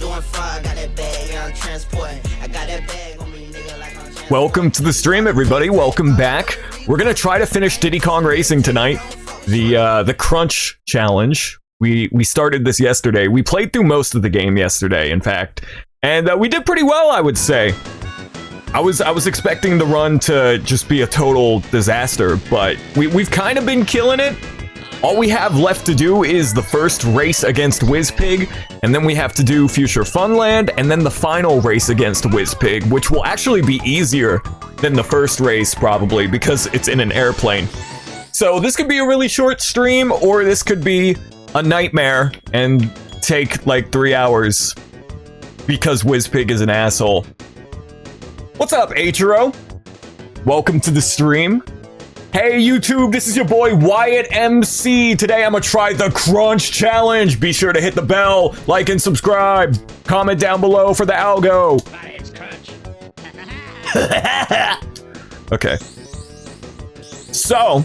doing fine, got that bag, yeah, I'm transporting. I got that bag on me, nigga, like I'm transporting. Welcome to the stream, everybody. Welcome back. We're gonna try to finish Diddy Kong Racing tonight. The KRUNCH challenge. We started this yesterday. We played through most of the game yesterday, in fact, and we did pretty well, I would say. I was expecting the run to just be a total disaster, but we've kind of been killing it. All we have left to do is the first race against WizPig, and then we have to do Future Funland, and then the final race against WizPig, which will actually be easier than the first race, probably, because it's in an airplane. So this could be a really short stream, or this could be a nightmare and take like 3 hours, because WizPig is an asshole. What's up, Ichiro? Welcome to the stream. Hey YouTube, this is your boy WyattMC. Today I'm gonna try the KRUNCH challenge. Be sure to hit the bell, like and subscribe. Comment down below for the algo. It's KRUNCH. Okay. So,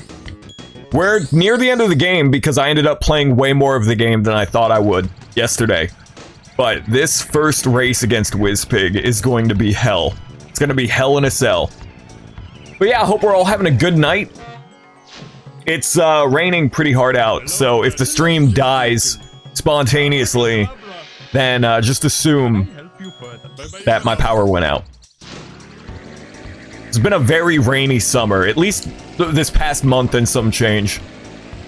we're near the end of the game because I ended up playing way more of the game than I thought I would yesterday. But this first race against WizPig is going to be hell. It's gonna be hell in a cell. But yeah, I hope we're all having a good night. It's raining pretty hard out, so if the stream dies spontaneously, then just assume that my power went out. It's been a very rainy summer, at least this past month and some change.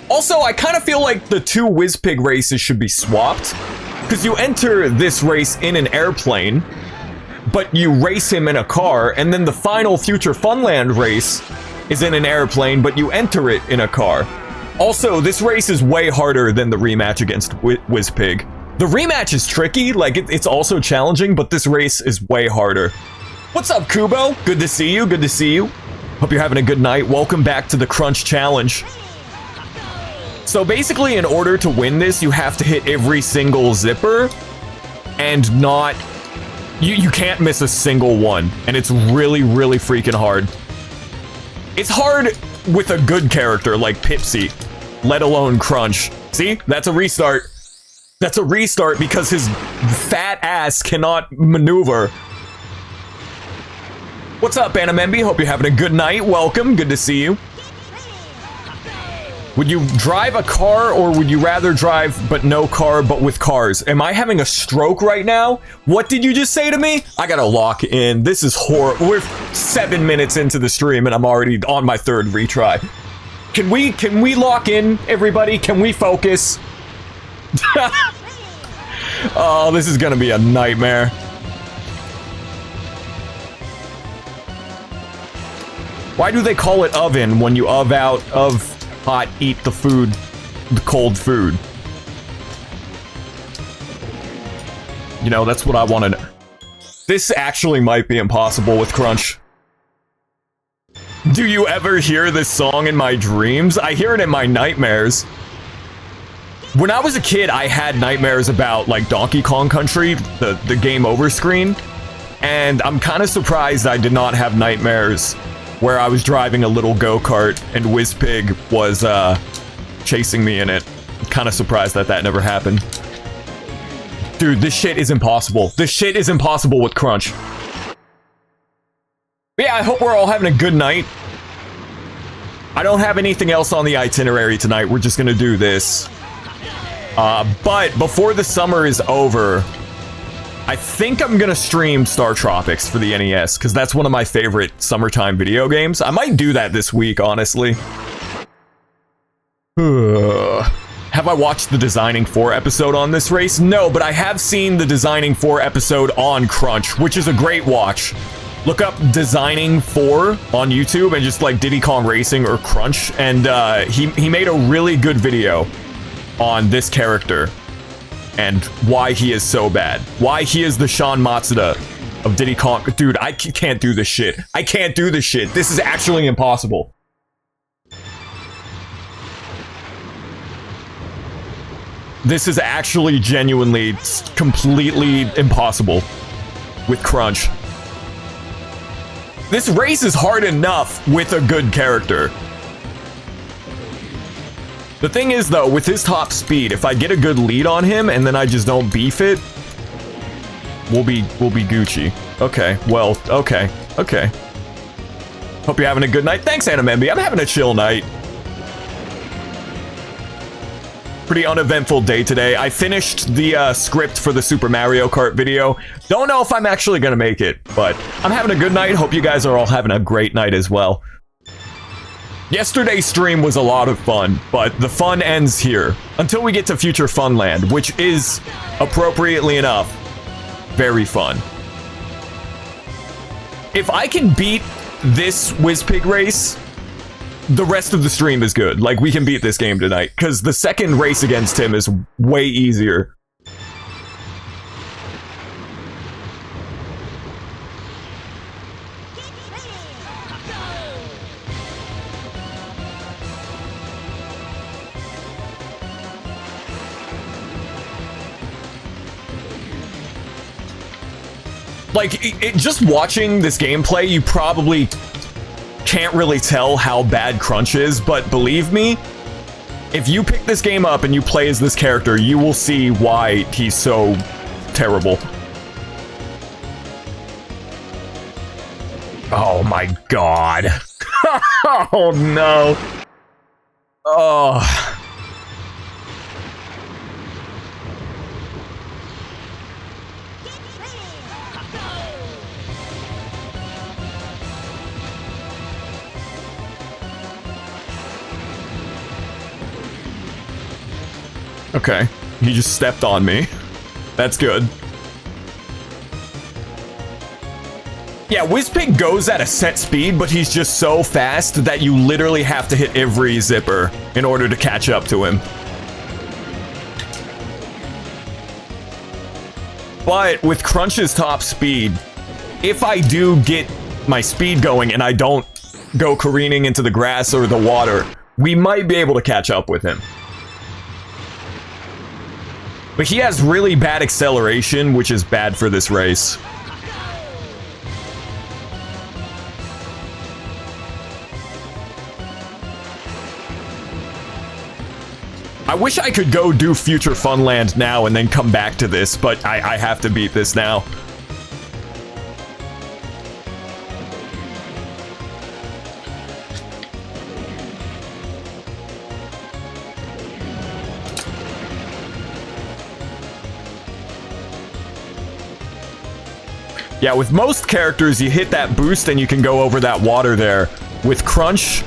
Also, I kind of feel like the two WizPig races should be swapped, because you enter this race in an airplane, but you race him in a car, and then the final Future Funland race is in an airplane, but you enter it in a car. Also, this race is way harder than the rematch against WizPig. The rematch is tricky, like it's also challenging, but this race is way harder. What's up, Kubo? Good to see you, good to see you. Hope you're having a good night. Welcome back to the KRUNCH challenge. So basically, in order to win this, you have to hit every single zipper and not... You can't miss a single one, and it's really, really freaking hard. It's hard with a good character like Pipsy, let alone KRUNCH. See? That's a restart. That's a restart because his fat ass cannot maneuver. What's up, Animembi? Hope you're having a good night. Welcome. Good to see you. Would you drive a car, or would you rather drive but no car but with cars? Am I having a stroke right now? What did you just say to me? I gotta lock in. This is horrible. We're 7 minutes into the stream and I'm already on my third retry. Can we lock in, everybody? Can we focus? Oh, this is gonna be a nightmare. Why do they call it oven when you out of hot, eat the food, the cold food? You know, that's what I want to know. This actually might be impossible with KRUNCH. Do you ever hear this song in my dreams? I hear it in my nightmares. When I was a kid, I had nightmares about, like, Donkey Kong Country, the game over screen. And I'm kind of surprised I did not have nightmares where I was driving a little go-kart and WizPig was chasing me in it. Kind of surprised that that never happened. Dude, this shit is impossible. This shit is impossible with KRUNCH. But yeah, I hope we're all having a good night. I don't have anything else on the itinerary tonight. We're just gonna do this. But before the summer is over, I think I'm gonna stream Star Tropics for the NES, because that's one of my favorite summertime video games. I might do that this week, honestly. Have I watched the Designing 4 episode on this race? No, but I have seen the Designing 4 episode on KRUNCH, which is a great watch. Look up Designing 4 on YouTube and just like Diddy Kong Racing or KRUNCH, and he made a really good video on this character and why he is so bad. Why he is the Sean Matsuda of Diddy Kong. Dude, I can't do this shit. I can't do this shit. This is actually impossible. This is actually genuinely completely impossible with KRUNCH. This race is hard enough with a good character. The thing is, though, with his top speed, if I get a good lead on him and then I just don't beef it, we'll be Gucci. Okay, well, okay. Hope you're having a good night. Thanks, AnimMB. I'm having a chill night. Pretty uneventful day today. I finished the script for the Super Mario Kart video. Don't know if I'm actually gonna make it, but I'm having a good night. Hope you guys are all having a great night as well. Yesterday's stream was a lot of fun, but the fun ends here. Until we get to Future Funland, which is, appropriately enough, very fun. If I can beat this WizPig race, the rest of the stream is good. Like, we can beat this game tonight, because the second race against him is way easier. Like, just watching this gameplay, you probably can't really tell how bad KRUNCH is, but believe me, if you pick this game up and you play as this character, you will see why he's so terrible. Oh my god. Oh no. Oh. Okay, he just stepped on me. That's good. Yeah, WizPig goes at a set speed, but he's just so fast that you literally have to hit every zipper in order to catch up to him. But with KRUNCH's top speed, if I do get my speed going and I don't go careening into the grass or the water, we might be able to catch up with him. But he has really bad acceleration, which is bad for this race. I wish I could go do Future Funland now and then come back to this, but I have to beat this now. Yeah, with most characters, you hit that boost and you can go over that water there. With KRUNCH,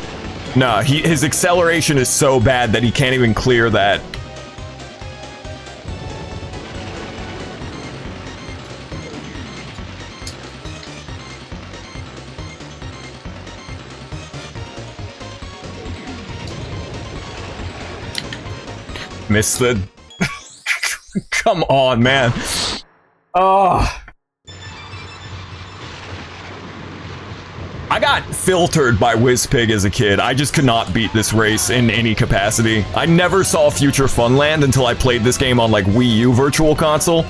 nah, his acceleration is so bad that he can't even clear that. Missed the... Come on, man. Oh... I got filtered by WizPig as a kid. I just could not beat this race in any capacity. I never saw Future Funland until I played this game on, like, Wii U Virtual Console.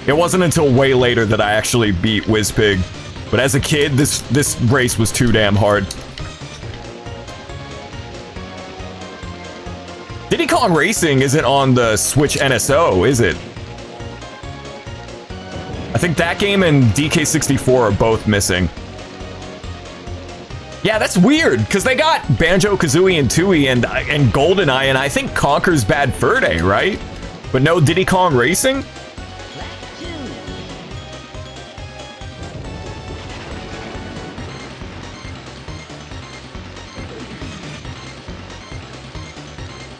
It wasn't until way later that I actually beat WizPig. But as a kid, this race was too damn hard. Diddy Kong Racing isn't on the Switch NSO, is it? I think that game and DK64 are both missing. Yeah, that's weird, because they got Banjo-Kazooie and Tooie and GoldenEye, and I think Conker's Bad Fur Day, right? But no Diddy Kong Racing?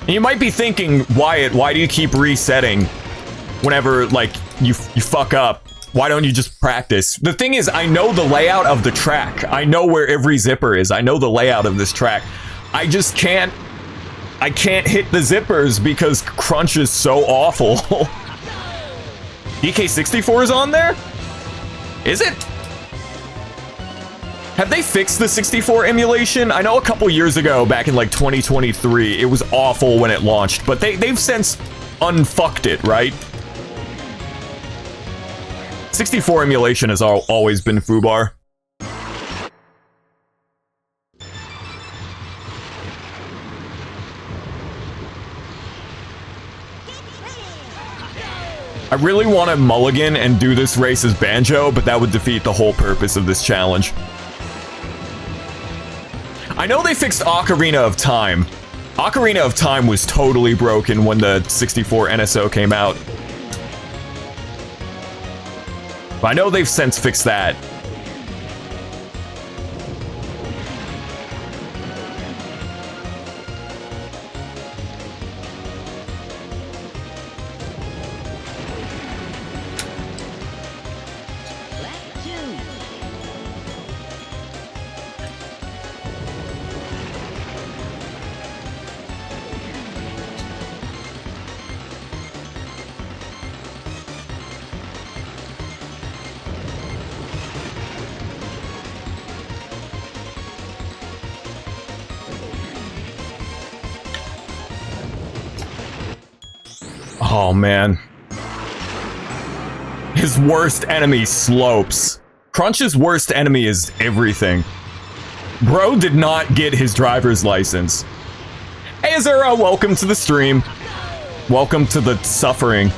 And you might be thinking, Wyatt, why do you keep resetting whenever, like, you fuck up? Why don't you just practice? The thing is, I know the layout of the track. I know where every zipper is. I know the layout of this track. I just can't... I can't hit the zippers because KRUNCH is so awful. DK64 is on there? Is it? Have they fixed the 64 emulation? I know a couple years ago, back in like 2023, it was awful when it launched, but they've since unfucked it, right? 64 emulation has always been foobar. I really want to mulligan and do this race as Banjo, but that would defeat the whole purpose of this challenge. I know they fixed Ocarina of Time. Ocarina of Time was totally broken when the 64 NSO came out. But I know they've since fixed that. Oh, man. His worst enemy, Slopes. Crunch's worst enemy is everything. Bro did not get his driver's license. Hey, Azura, welcome to the stream. Welcome to the suffering.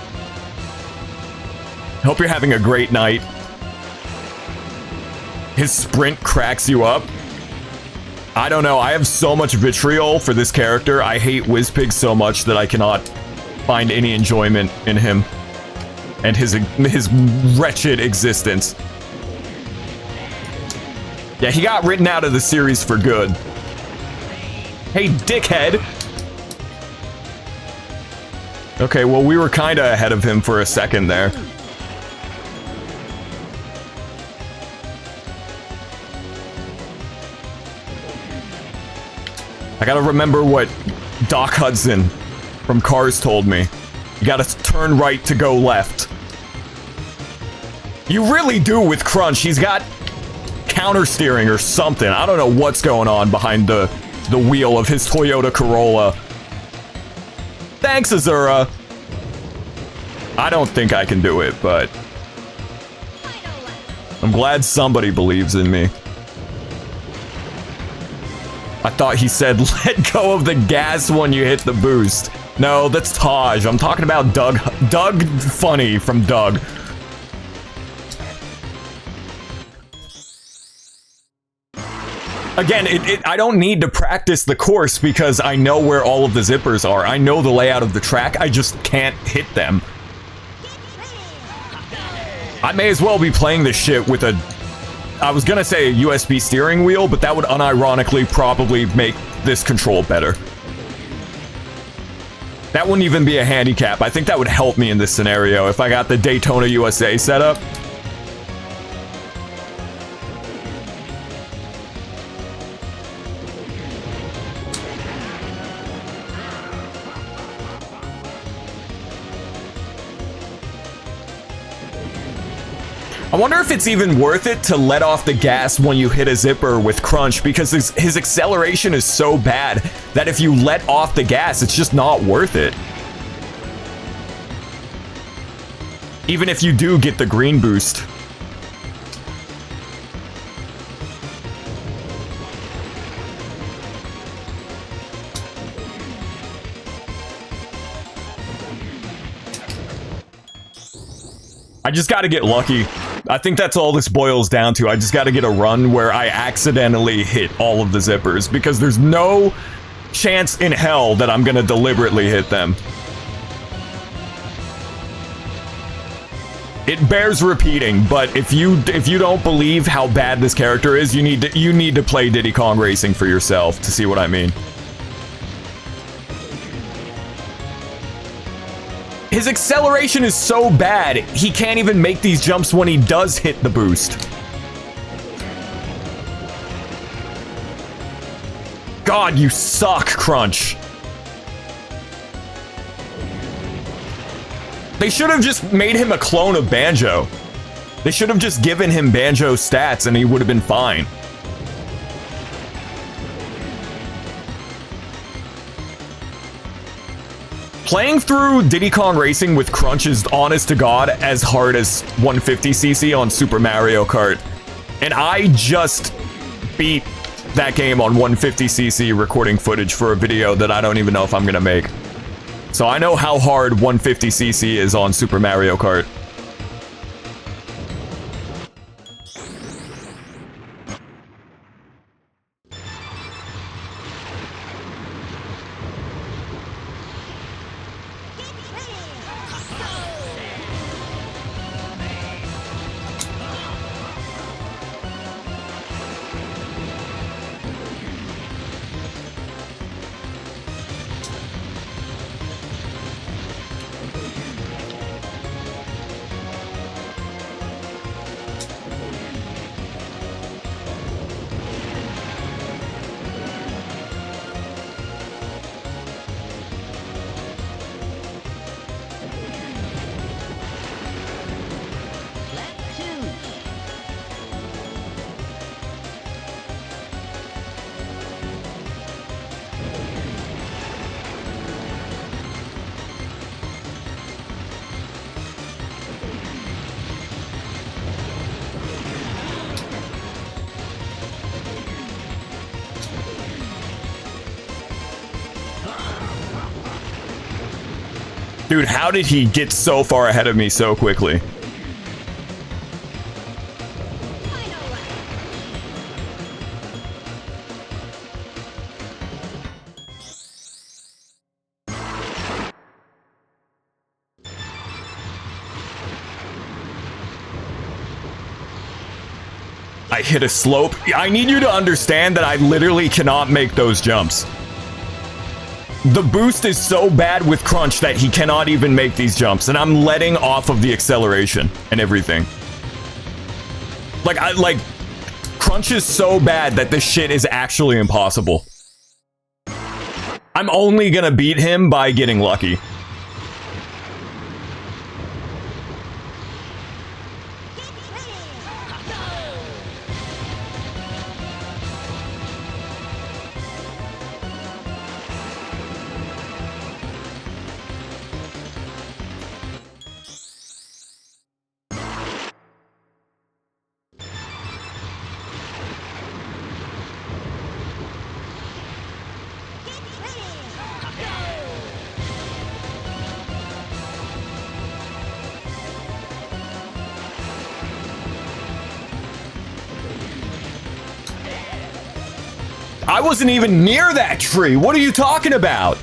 Hope you're having a great night. His sprint cracks you up. I don't know, I have so much vitriol for this character. I hate Wizpig so much that I cannot find any enjoyment in him and his wretched existence. Yeah, he got written out of the series for good. Hey, dickhead! Okay, well, we were kinda ahead of him for a second there. I gotta remember what Doc Hudson from Cars told me. You gotta turn right to go left. You really do with Crunch. He's got counter steering or something. I don't know what's going on behind the wheel of his Toyota Corolla. Thanks, Azura. I don't think I can do it, but I'm glad somebody believes in me. I thought he said, let go of the gas when you hit the boost. No, that's Taj. I'm talking about Doug Funny from Doug. Again, I don't need to practice the course because I know where all of the zippers are. I know the layout of the track. I just can't hit them. I may as well be playing this shit with a... I was gonna say a USB steering wheel, but that would unironically probably make this control better. That wouldn't even be a handicap. I think that would help me in this scenario if I got the Daytona USA set up. I wonder if it's even worth it to let off the gas when you hit a zipper with Crunch, because his acceleration is so bad that if you let off the gas, it's just not worth it. Even if you do get the green boost. I just gotta get lucky. I think that's all this boils down to. I just gotta get a run where I accidentally hit all of the zippers, because there's no chance in hell that I'm gonna deliberately hit them. It bears repeating, but if you don't believe how bad this character is, you need to play Diddy Kong Racing for yourself to see what I mean. His acceleration is so bad, he can't even make these jumps when he does hit the boost. God, you suck, Crunch. They should have just made him a clone of Banjo. They should have just given him Banjo stats and he would have been fine. Playing through Diddy Kong Racing with Crunch is, honest to God, as hard as 150cc on Super Mario Kart. And I just beat that game on 150cc recording footage for a video that I don't even know if I'm gonna make. So I know how hard 150cc is on Super Mario Kart. Dude, how did he get so far ahead of me so quickly? I hit a slope. I need you to understand that I literally cannot make those jumps. The boost is so bad with KRUNCH that he cannot even make these jumps, and I'm letting off of the acceleration and everything. Like, KRUNCH is so bad that this shit is actually impossible. I'm only gonna beat him by getting lucky. I wasn't even near that tree. What are you talking about?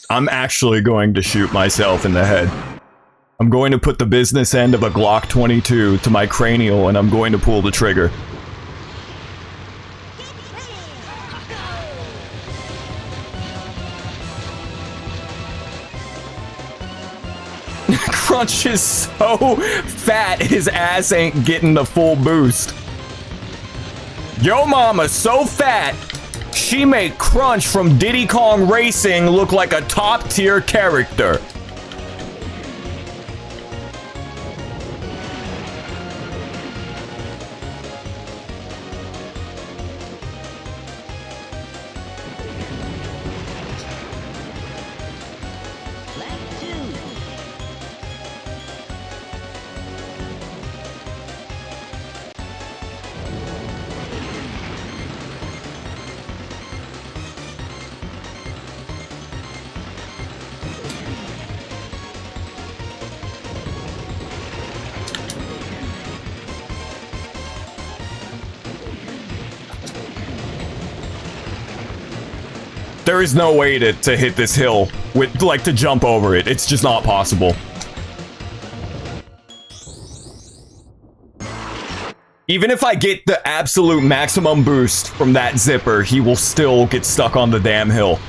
I'm actually going to shoot myself in the head. I'm going to put the business end of a Glock 22 to my cranial and I'm going to pull the trigger. KRUNCH is so fat, his ass ain't getting the full boost. Yo mama's so fat, she made KRUNCH from Diddy Kong Racing look like a top tier character. There is no way to hit this hill with, like, to jump over it. It's just not possible. Even if I get the absolute maximum boost from that zipper, he will still get stuck on the damn hill.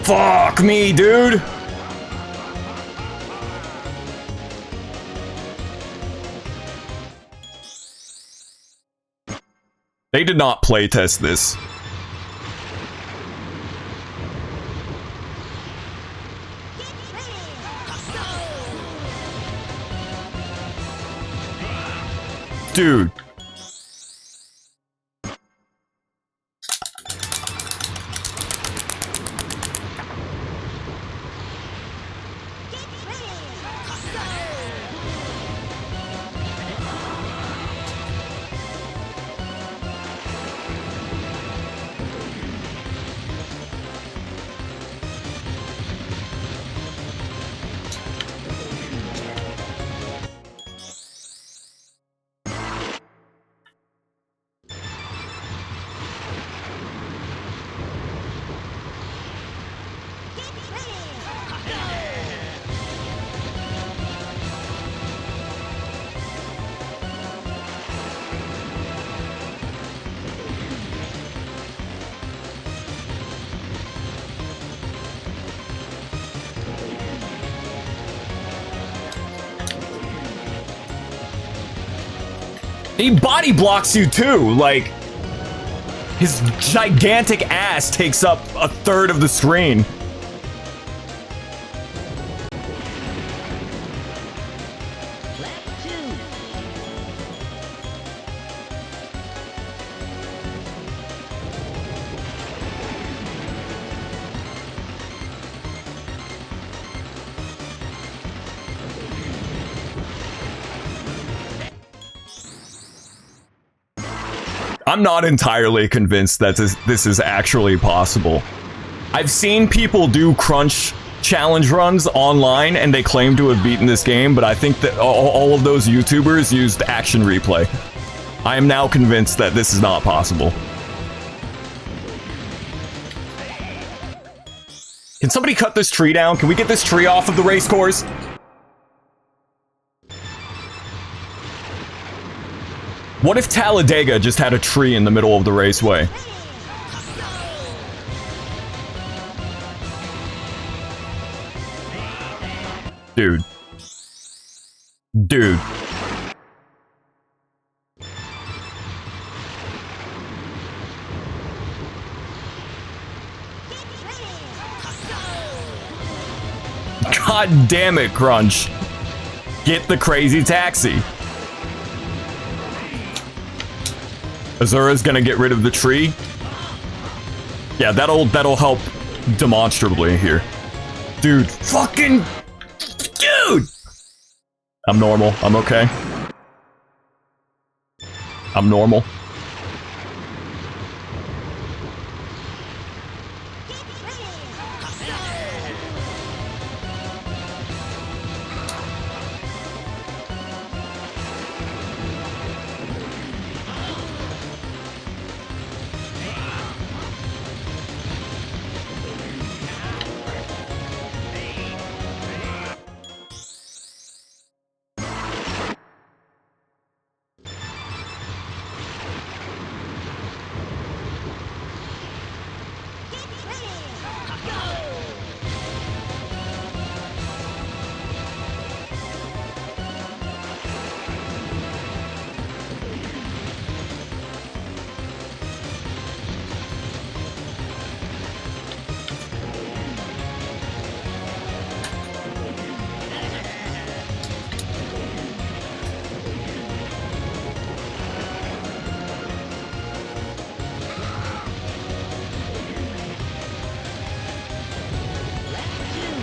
Fuck me, dude! They did not playtest this. Dude. He body blocks you too, like, his gigantic ass takes up a third of the screen. I'm not entirely convinced that this is actually possible. I've seen people do crunch challenge runs online and they claim to have beaten this game, but I think that all of those YouTubers used action replay. I am now convinced that this is not possible. Can somebody cut this tree down? Can we get this tree off of the race course? What if Talladega just had a tree in the middle of the raceway? Dude. Dude. God damn it, Crunch. Get the crazy taxi. Azura's gonna get rid of the tree. Yeah, that'll help demonstrably here. Dude, fucking dude! I'm normal. I'm okay. I'm normal.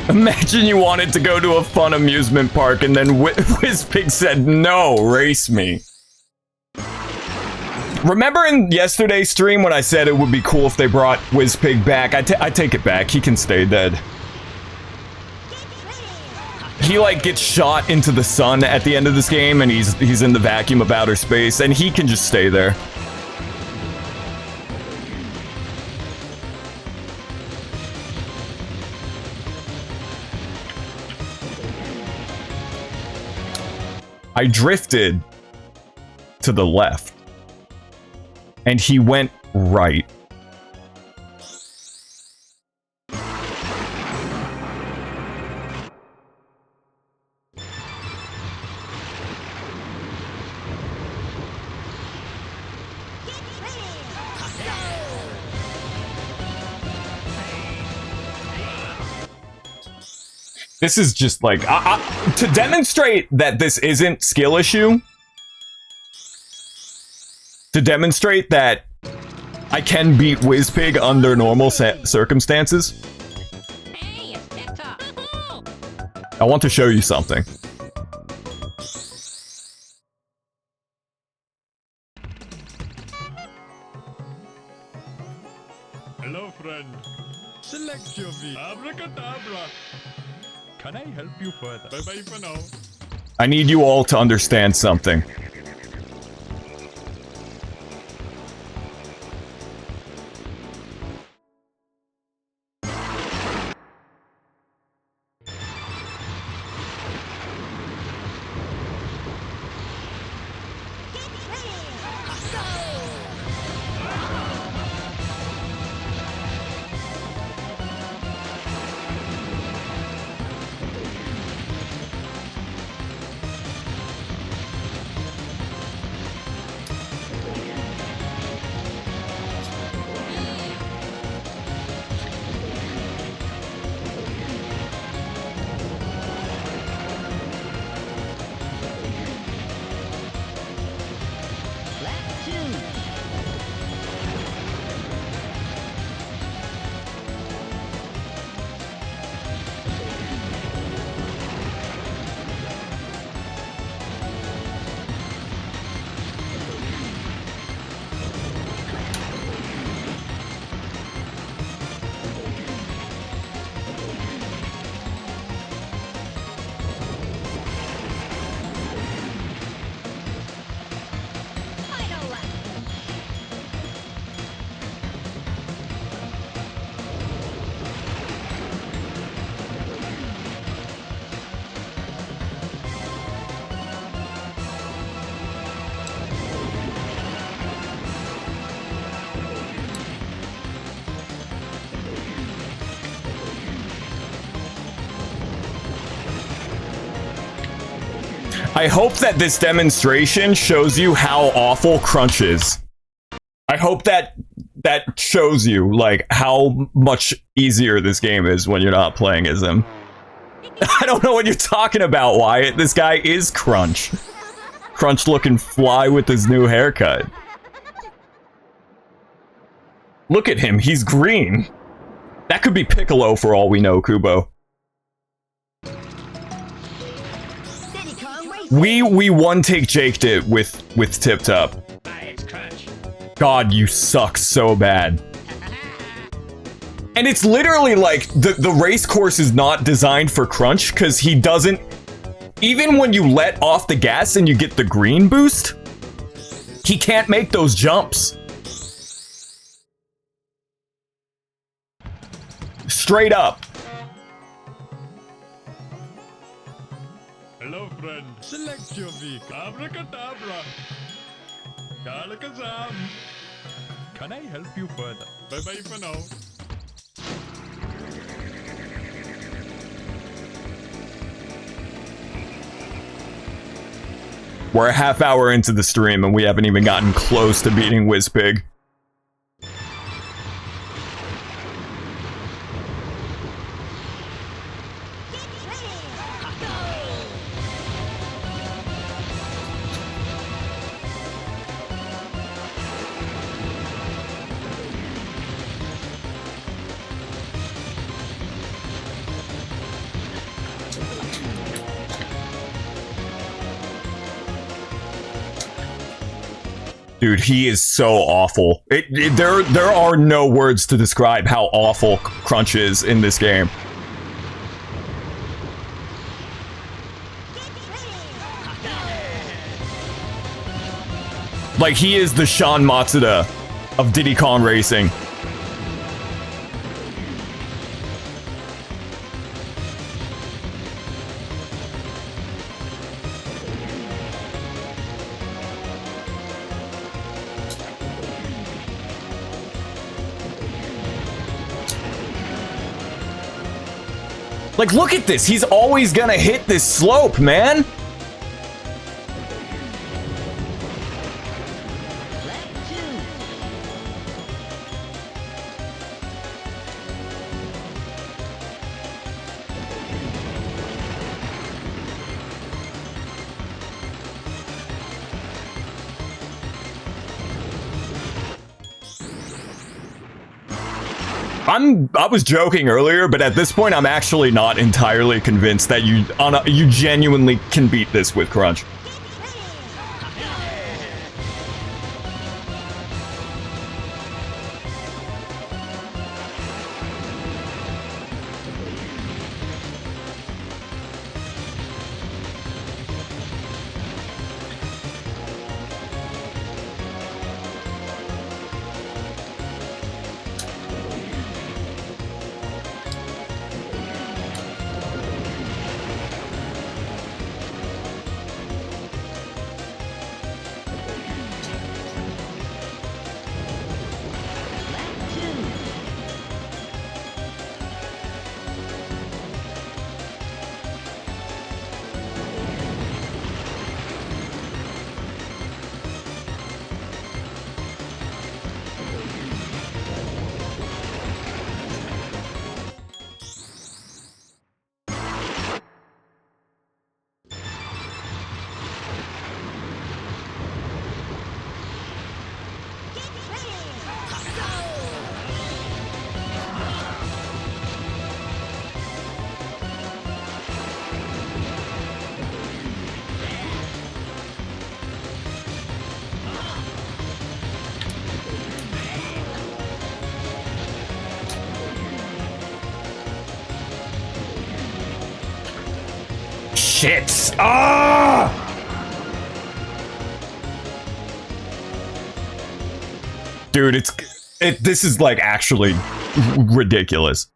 Imagine you wanted to go to a fun amusement park and then WizPig said, no, race me. Remember in yesterday's stream when I said it would be cool if they brought WizPig back? I take it back. He can stay dead. He, like, gets shot into the sun at the end of this game, and he's in the vacuum of outer space, and he can just stay there. I drifted to the left, and he went right. This is just like, to demonstrate that this isn't skill issue, to demonstrate that I can beat WizPig under normal circumstances, I want to show you something. Hello, friend. Select your V. Abracadabra. Can I help you further? Bye-bye for now. I need you all to understand something. I hope that this demonstration shows you how awful KRUNCH is. I hope that shows you, like, how much easier this game is when you're not playing as him. I don't know what you're talking about, Wyatt. This guy is KRUNCH. KRUNCH looking fly with his new haircut. Look at him, he's green. That could be Piccolo for all we know, Kubo. We one-take Jaked it with Tip Top. God, you suck so bad. And it's literally like, the race course is not designed for KRUNCH, because he doesn't... Even when you let off the gas and you get the green boost, he can't make those jumps. Straight up. Hello, friend. Select your vehicle. Abracadabra. Alakazam. Can I help you further? Bye-bye for now. We're a half hour into the stream and we haven't even gotten close to beating WizPig. Dude, he is so awful. There are no words to describe how awful Crunch is in this game. Like, he is the Sean Matsuda of Diddy Kong Racing. Like, look at this. He's always gonna hit this slope, man. I was joking earlier, but at this point, I'm actually not entirely convinced that you genuinely can beat this with Crunch. Shit! Ah! Dude, this is like actually ridiculous.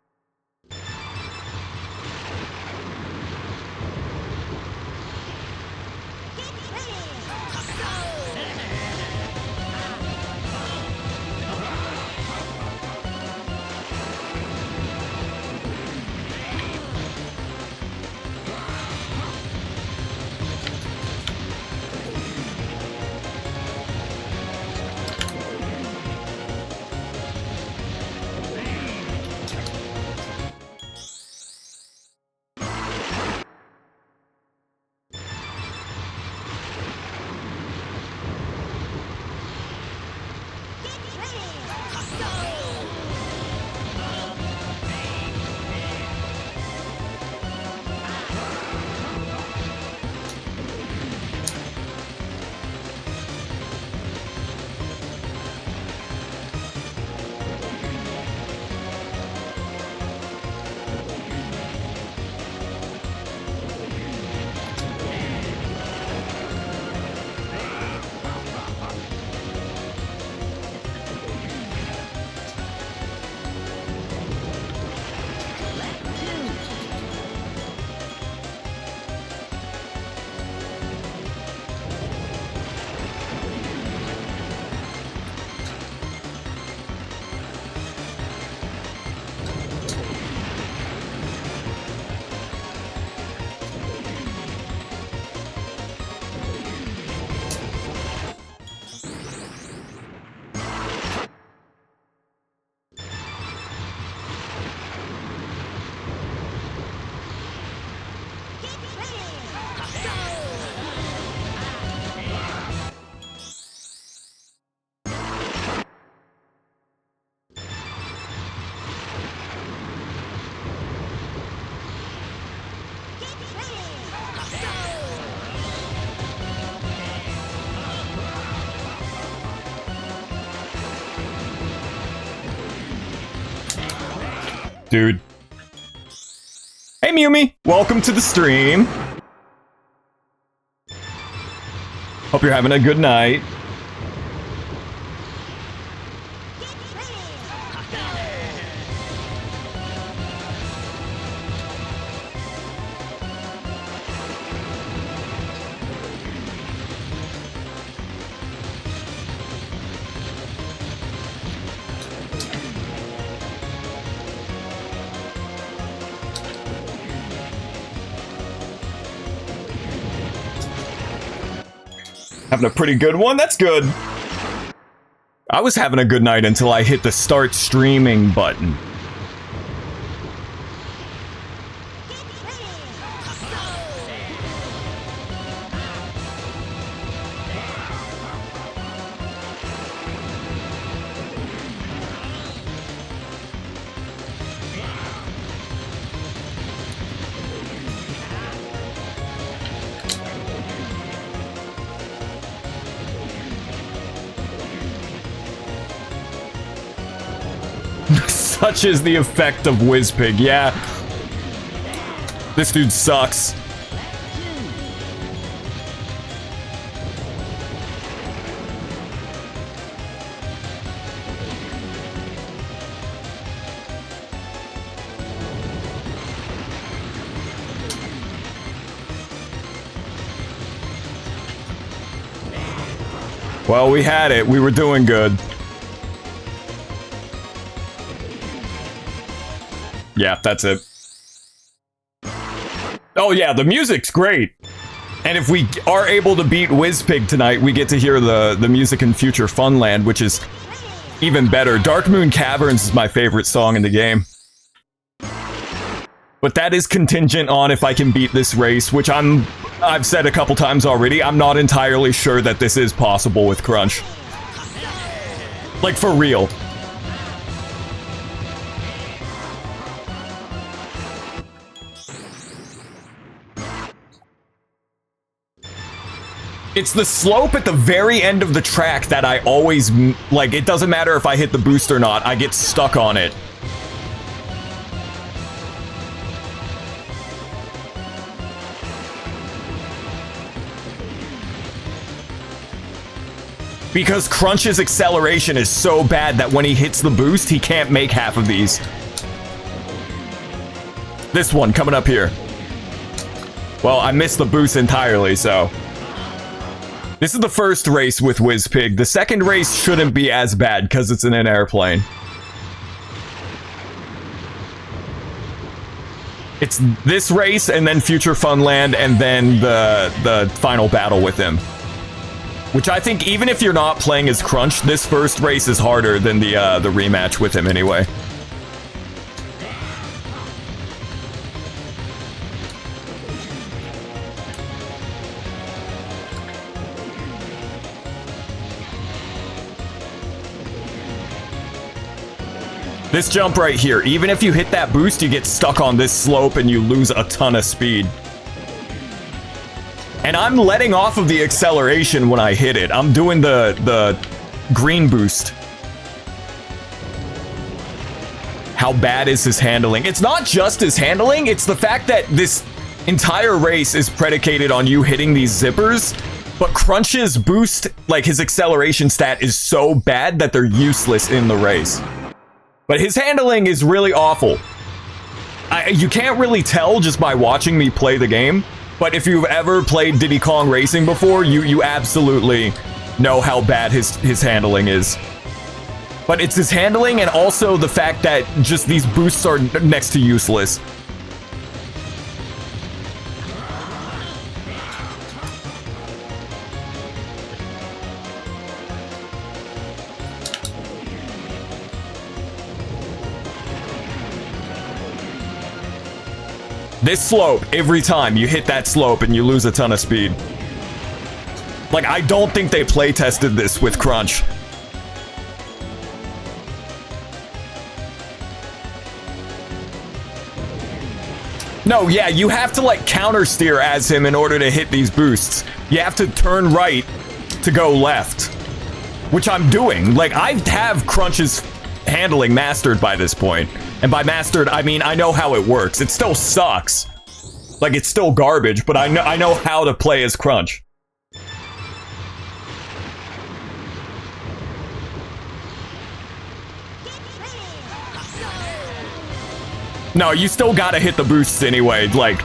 Dude. Hey, Mumi. Welcome to the stream. Hope you're having a good night. Having a pretty good one? That's good. I was having a good night until I hit the start streaming button. Such is the effect of Whizpig, yeah. This dude sucks. Well, we had it. We were doing good. Yeah, that's it. Oh yeah, the music's great. And if we are able to beat Whizpig tonight, we get to hear the music in Future Funland, which is even better. Dark Moon Caverns is my favorite song in the game. But that is contingent on if I can beat this race, which I've said a couple times already, I'm not entirely sure that this is possible with KRUNCH. Like, for real. It's the slope at the very end of the track that I always, like, it doesn't matter if I hit the boost or not, I get stuck on it. Because KRUNCH's acceleration is so bad that when he hits the boost, he can't make half of these. This one, coming up here. Well, I missed the boost entirely, so... This is the first race with Whizpig. The second race shouldn't be as bad because it's in an airplane. It's this race and then Future Funland and then the final battle with him. Which I think even if you're not playing as KRUNCH, this first race is harder than the rematch with him anyway. This jump right here, even if you hit that boost, you get stuck on this slope and you lose a ton of speed. And I'm letting off of the acceleration when I hit it. I'm doing the green boost. How bad is his handling? It's not just his handling, it's the fact that this entire race is predicated on you hitting these zippers, but KRUNCH's boost, like his acceleration stat, is so bad that they're useless in the race. But his handling is really awful. You can't really tell just by watching me play the game, but if you've ever played Diddy Kong Racing before, you absolutely know how bad his handling is. But it's his handling and also the fact that just these boosts are next to useless. This slope, every time you hit that slope and you lose a ton of speed. Like, I don't think they play tested this with KRUNCH. No, yeah, you have to like counter steer as him in order to hit these boosts. You have to turn right to go left, which I'm doing. Like, I have KRUNCH's handling mastered by this point. And by mastered, I mean I know how it works. It still sucks. Like, it's still garbage, but I know how to play as KRUNCH. No, you still gotta hit the boosts anyway, like...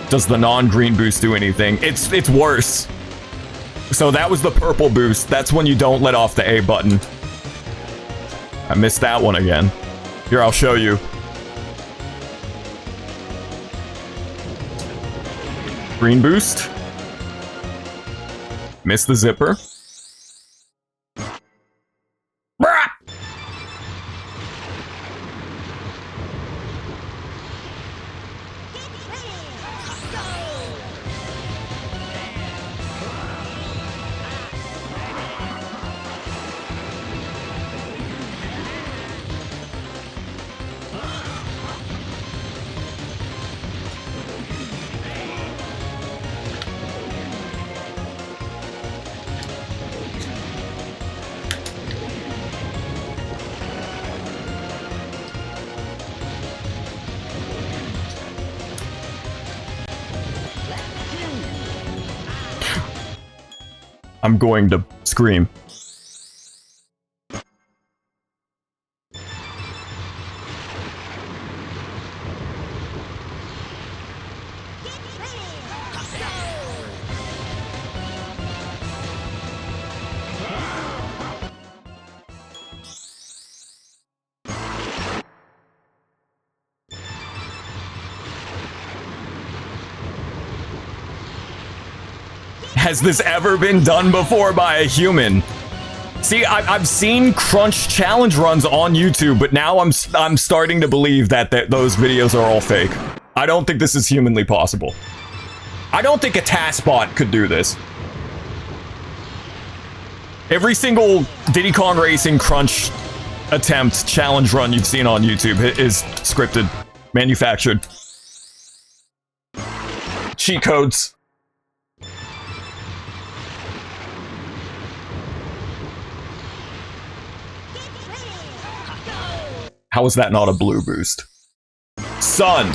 Does the non-green boost do anything? It's worse. So that was the purple boost. That's when you don't let off the A button. I missed that one again. Here, I'll show you. Green boost. Miss the zipper. Brah! I'm going to scream. Has this ever been done before by a human? See, I've seen KRUNCH challenge runs on YouTube, but now I'm starting to believe that those videos are all fake. I don't think this is humanly possible. I don't think a task bot could do this. Every single Diddy Kong Racing KRUNCH attempt challenge run you've seen on YouTube is scripted, manufactured. Cheat codes. How is that not a blue boost? Son!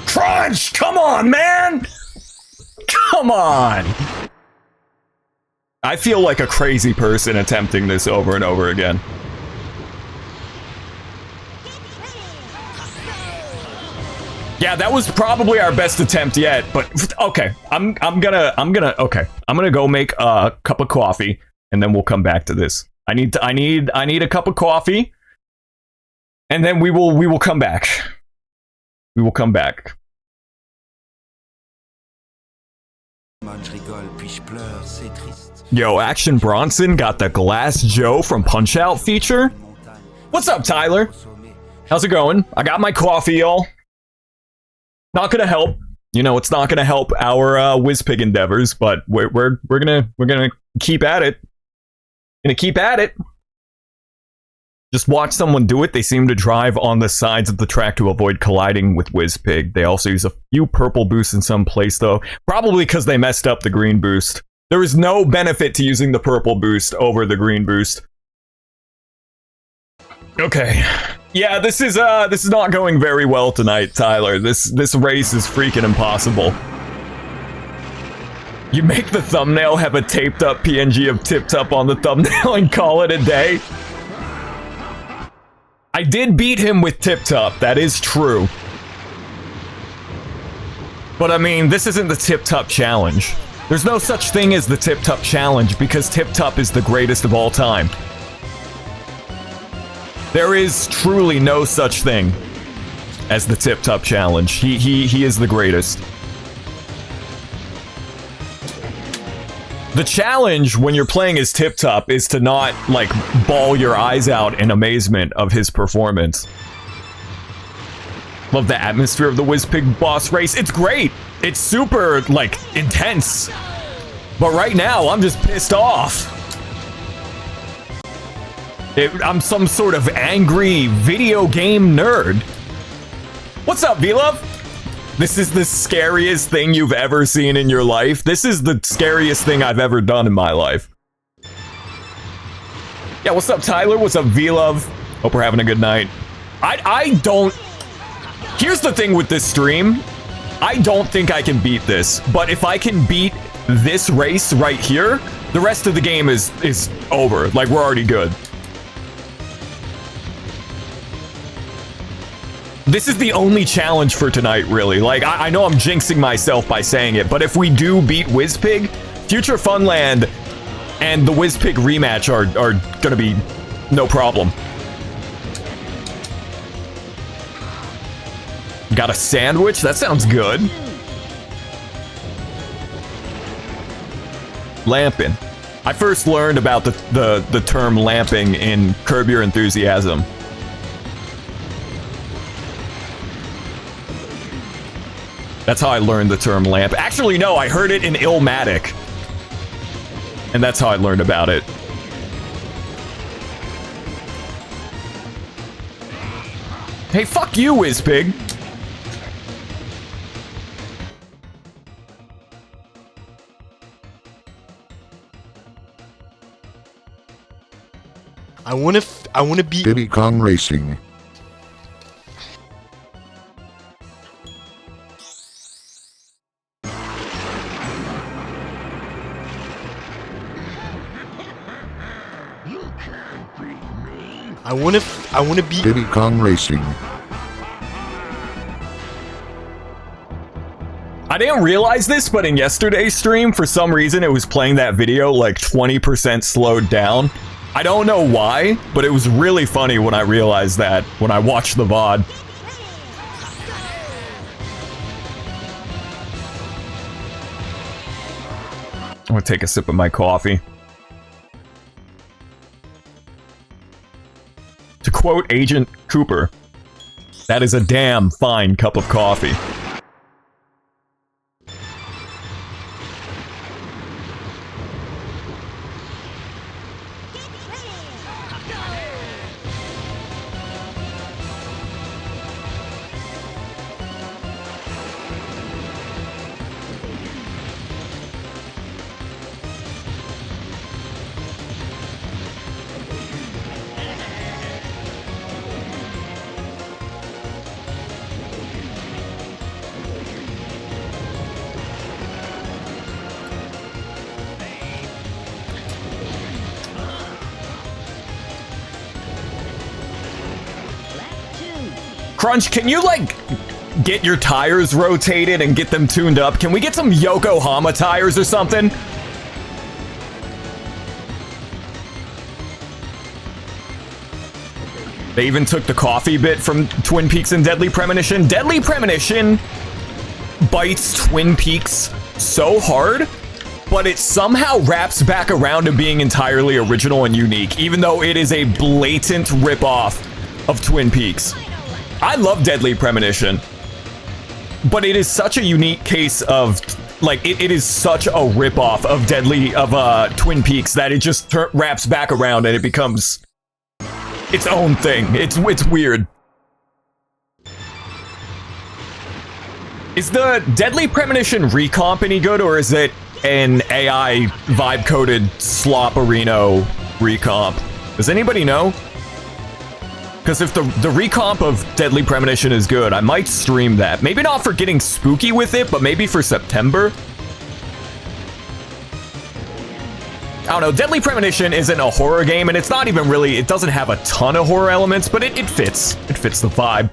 KRUNCH! Come on, man! Come on! I feel like a crazy person attempting this over and over again. Yeah, that was probably our best attempt yet, but okay. I'm gonna go make a cup of coffee and then we'll come back to this. I need a cup of coffee and then we will come back. We will come back. Yo, Action Bronson got the Glass Joe from Punch-Out feature? What's up, Tyler? How's it going? I got my coffee, y'all. Not gonna help. You know, it's not gonna help our WizPig endeavors, but we're gonna keep at it. Gonna keep at it. Just watch someone do it. They seem to drive on the sides of the track to avoid colliding with WizPig. They also use a few purple boosts in some place, though. Probably because they messed up the green boost. There is no benefit to using the purple boost over the green boost. Okay. Yeah, this is not going very well tonight, Tyler. This race is freaking impossible. You make the thumbnail have a taped up PNG of Tip Top on the thumbnail and call it a day? I did beat him with Tip Top, that is true. But I mean, this isn't the Tip Top Challenge. There's no such thing as the Tip Top Challenge because Tip Top is the greatest of all time. There is truly no such thing as the Tip Top Challenge. He is the greatest. The challenge when you're playing as Tip Top is to not, like, bawl your eyes out in amazement of his performance. Love the atmosphere of the WizPig boss race. It's great. It's super, like, intense. But right now, I'm just pissed off. I'm some sort of angry video game nerd. What's up, V-Love? This is the scariest thing you've ever seen in your life. This is the scariest thing I've ever done in my life. Yeah, what's up, Tyler? What's up, V-Love? Hope we're having a good night. I don't... Here's the thing with this stream. I don't think I can beat this. But if I can beat this race right here, the rest of the game is over. Like, we're already good. This is the only challenge for tonight, really. Like, I know I'm jinxing myself by saying it, but if we do beat WizPig, Future Funland and the WizPig rematch are gonna be no problem. Got a sandwich? That sounds good. Lamping. I first learned about the term lamping in Curb Your Enthusiasm. That's how I learned the term lamp. Actually, no, I heard it in Illmatic. And that's how I learned about it. Hey, fuck you, WizPig. I wanna be Diddy Kong Racing. I wanna be Diddy Kong Racing. I didn't realize this, but in yesterday's stream, for some reason, it was playing that video like 20% slowed down. I don't know why, but it was really funny when I realized that, when I watched the VOD. I'm gonna take a sip of my coffee. To quote Agent Cooper, that is a damn fine cup of coffee. Crunch, can you, like, get your tires rotated and get them tuned up? Can we get some Yokohama tires or something? They even took the coffee bit from Twin Peaks and Deadly Premonition. Deadly Premonition bites Twin Peaks so hard, but it somehow wraps back around to being entirely original and unique, even though it is a blatant ripoff of Twin Peaks. I love Deadly Premonition, but it is such a unique case of, like, it is such a ripoff of Twin Peaks that it just wraps back around and it becomes its own thing. It's weird. Is the Deadly Premonition recomp any good, or is it an AI vibe-coded slop-areno recomp? Does anybody know? Because if the recomp of Deadly Premonition is good, I might stream that. Maybe not for getting spooky with it, but maybe for September. I don't know, Deadly Premonition isn't a horror game, and it's not even really, it doesn't have a ton of horror elements, but it fits. It fits the vibe.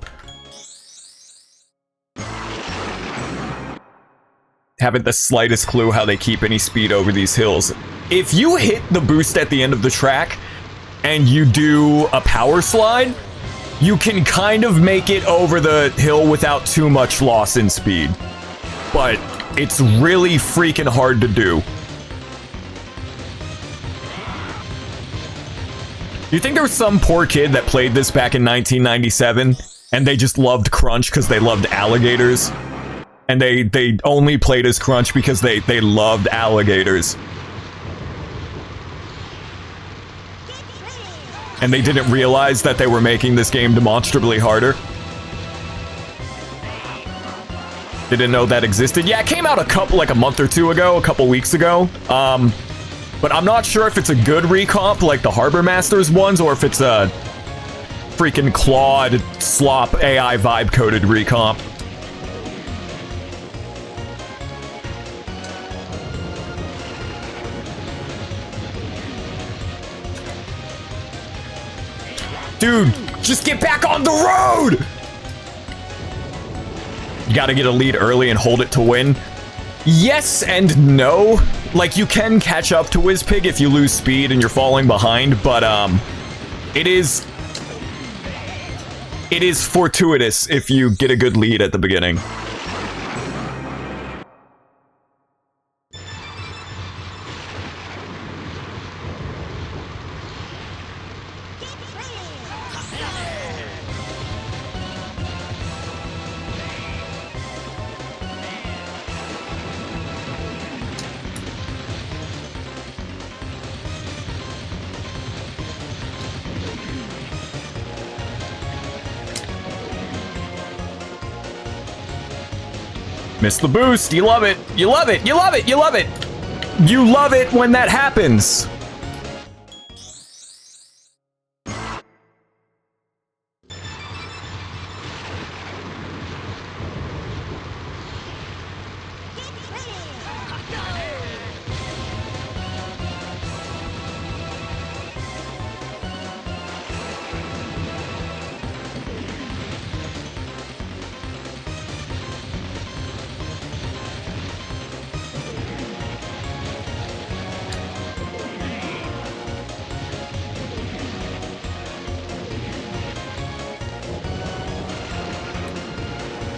haven't the slightest clue how they keep any speed over these hills. If you hit the boost at the end of the track and you do a power slide, you can kind of make it over the hill without too much loss in speed. But it's really freaking hard to do. You think there was some poor kid that played this back in 1997 and they just loved KRUNCH because they loved alligators? And they only played as KRUNCH because they loved alligators. And they didn't realize that they were making this game demonstrably harder. Didn't know that existed. Yeah, it came out like a month or two ago, a couple weeks ago. But I'm not sure if it's a good recomp like the Harbor Masters ones or if it's a freaking clawed slop AI vibe coded recomp. Dude, just get back on the road! You gotta get a lead early and hold it to win. Yes and no. Like, you can catch up to Wizpig if you lose speed and you're falling behind, but it is fortuitous if you get a good lead at the beginning. Miss the boost. You love it. You love it. You love it. You love it. You love it when that happens.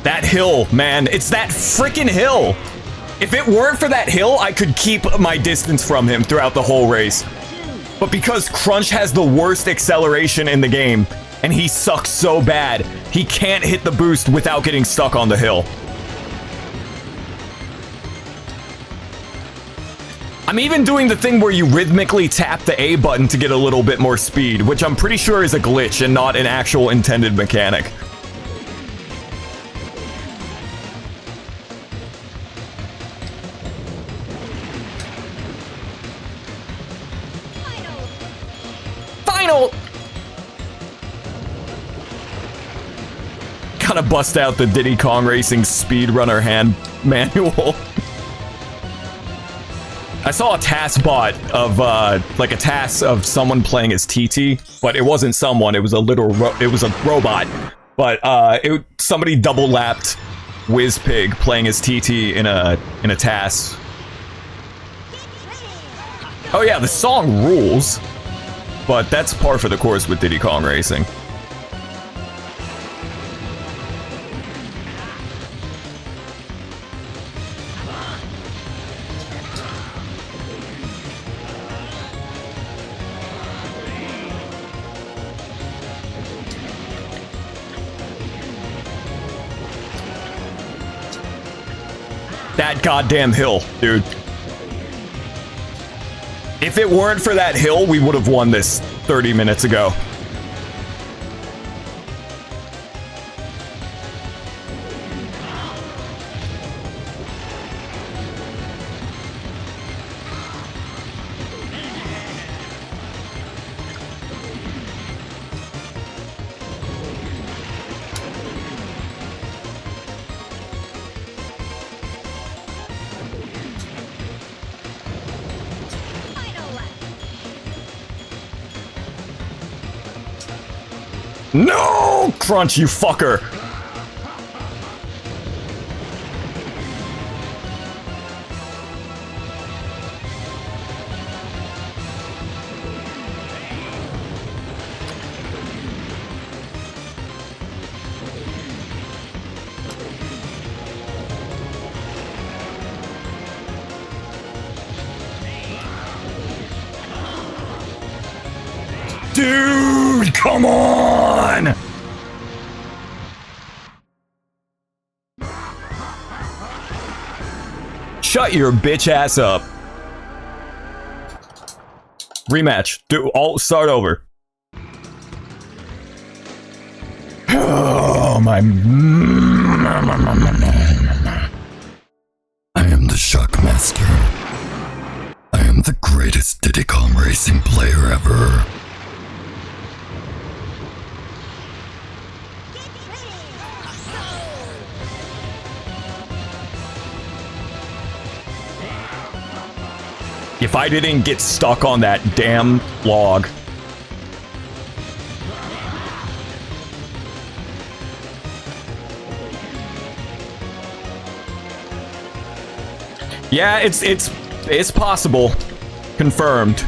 That hill, man. It's that freaking hill. If it weren't for that hill, I could keep my distance from him throughout the whole race. But because KRUNCH has the worst acceleration in the game, and he sucks so bad, he can't hit the boost without getting stuck on the hill. I'm even doing the thing where you rhythmically tap the A button to get a little bit more speed, which I'm pretty sure is a glitch and not an actual intended mechanic. Gotta bust out the Diddy Kong Racing speedrunner hand manual. I saw a task bot of like a task of someone playing as TT, but it wasn't someone. It was a it was a robot. But somebody double lapped Wizpig playing as TT in a task. Oh yeah, the song rules, but that's par for the course with Diddy Kong Racing. That goddamn hill, dude. If it weren't for that hill, we would have won this 30 minutes ago. No! KRUNCH, you fucker! dude, come on! Shut your bitch ass up. Rematch. Start over. Oh my. I am the Shockmaster. I am the greatest Diddy Kong racing player ever. If I didn't get stuck on that damn log. Yeah, it's possible. Confirmed.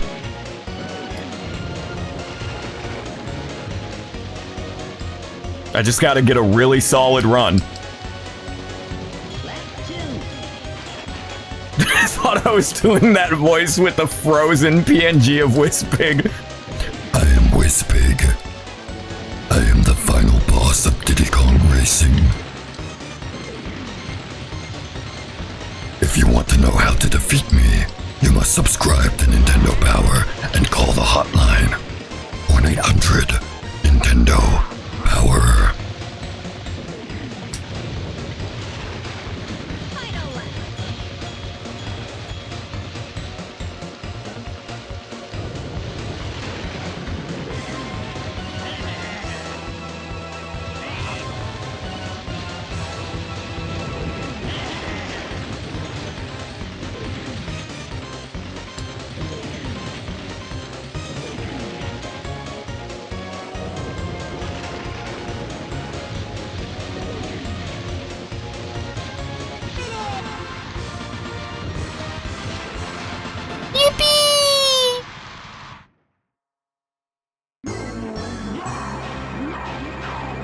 I just gotta get a really solid run. I thought I was doing that voice with the frozen PNG of Whispig. I am Whispig. I am the final boss of Diddy Kong Racing. If you want to know how to defeat me, you must subscribe to Nintendo Power and call the hotline 1-800-Nintendo-POWER.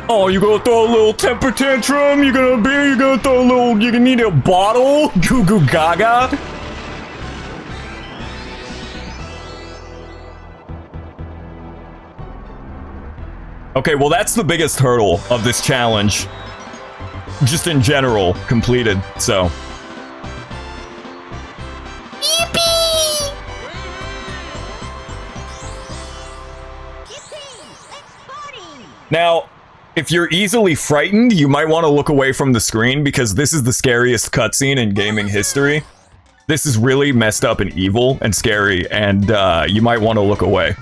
Oh, you gonna throw a little temper tantrum? You gonna throw a little, you gonna need a bottle? Goo goo gaga? Okay, well that's the biggest hurdle of this challenge. Just in general, completed, so. Now, if you're easily frightened, you might want to look away from the screen because this is the scariest cutscene in gaming history. This is really messed up and evil and scary, and you might want to look away.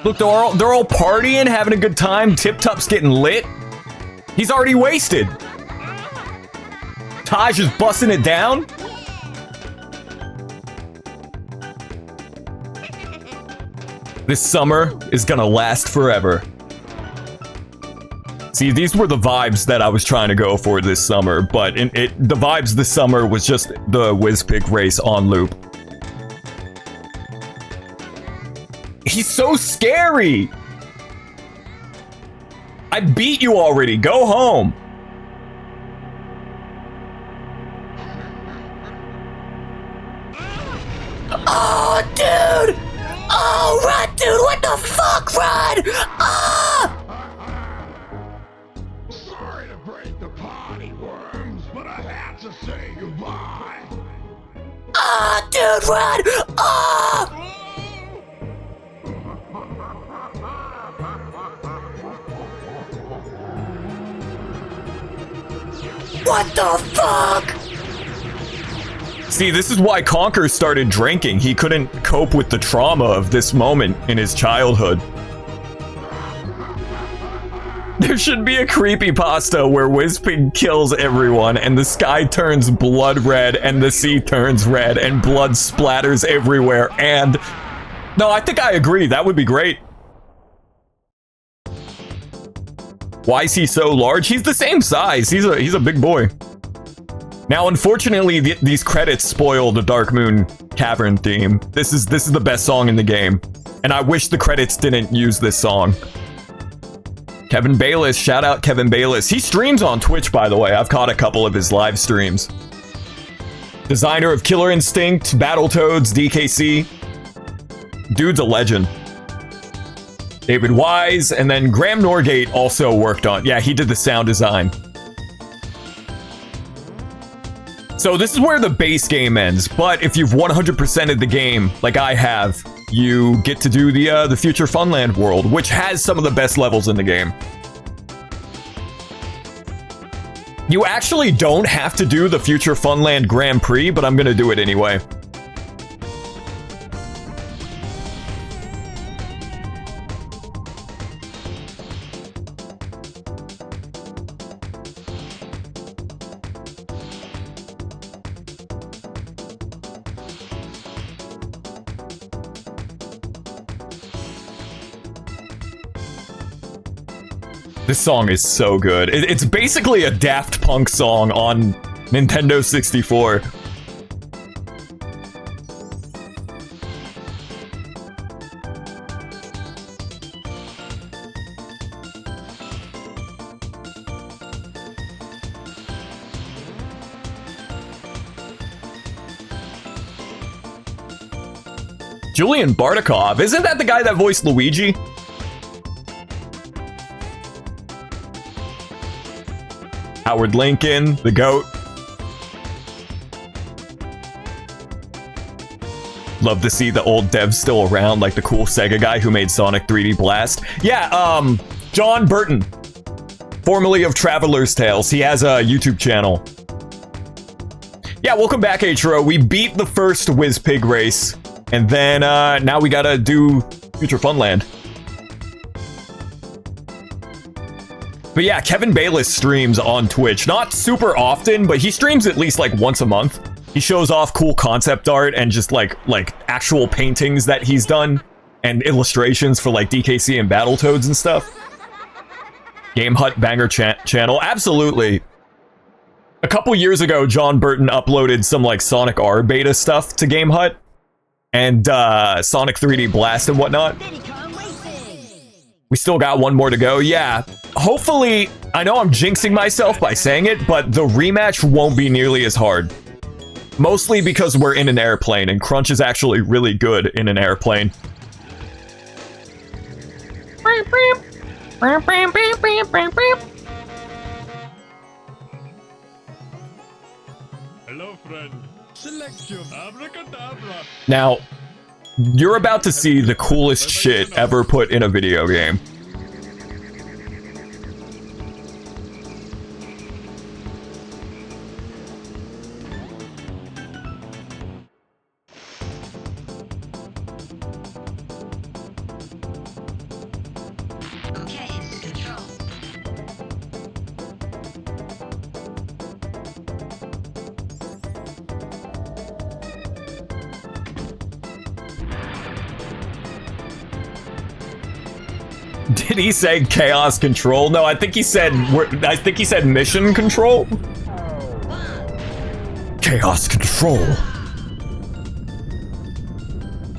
Look, they're all partying, having a good time. Tip Top's getting lit. He's already wasted. Taj is busting it down. This summer is gonna last forever. See, these were the vibes that I was trying to go for this summer, but the vibes this summer was just the Whizpig race on loop. He's so scary! I beat you already, go home! Oh, dude! Oh, run, dude! What the fuck, run! Ah! Sorry to break the party, worms, but I had to say goodbye. Ah, dude, run! Ah! What the fuck? See, this is why Conker started drinking. He couldn't cope with the trauma of this moment in his childhood. There should be a creepypasta where Whizpig kills everyone and the sky turns blood red and the sea turns red and blood splatters everywhere and... No, I think I agree. That would be great. Why is he so large? He's the same size. He's a big boy. Now, unfortunately, these credits spoil the Dark Moon Cavern theme. This is the best song in the game, and I wish the credits didn't use this song. Kevin Bayless, shout out Kevin Bayless. He streams on Twitch, by the way. I've caught a couple of his live streams. Designer of Killer Instinct, Battletoads, DKC. Dude's a legend. David Wise, and then Graham Norgate also worked on... Yeah, he did the sound design. So this is where the base game ends, but if you've 100%ed the game, like I have, you get to do the Future Funland world, which has some of the best levels in the game. You actually don't have to do the Future Funland Grand Prix, but I'm gonna do it anyway. This song is so good. It's basically a Daft Punk song on Nintendo 64. Julian Bartikov, isn't that the guy that voiced Luigi? Howard Lincoln, the GOAT. Love to see the old devs still around, like the cool Sega guy who made Sonic 3D Blast. Yeah, John Burton, formerly of Traveler's Tales. He has a YouTube channel. Yeah, welcome back, Atro. We beat the first Whiz Pig race, and then now we gotta do Future Funland. But yeah, Kevin Bayless streams on Twitch. Not super often, but he streams at least like once a month. He shows off cool concept art and just like actual paintings that he's done and illustrations for like DKC and Battletoads and stuff. Game Hut banger channel. Absolutely. A couple years ago, John Burton uploaded some like Sonic R beta stuff to Game Hut and Sonic 3D Blast and whatnot. We still got one more to go. Yeah, hopefully, I know I'm jinxing myself by saying it, but the rematch won't be nearly as hard. Mostly because we're in an airplane, and Crunch is actually really good in an airplane. Hello, friend. Select your abracadabra. Now, you're about to see the coolest shit ever put in a video game. Did he say chaos control? No, I think he said mission control. Chaos control.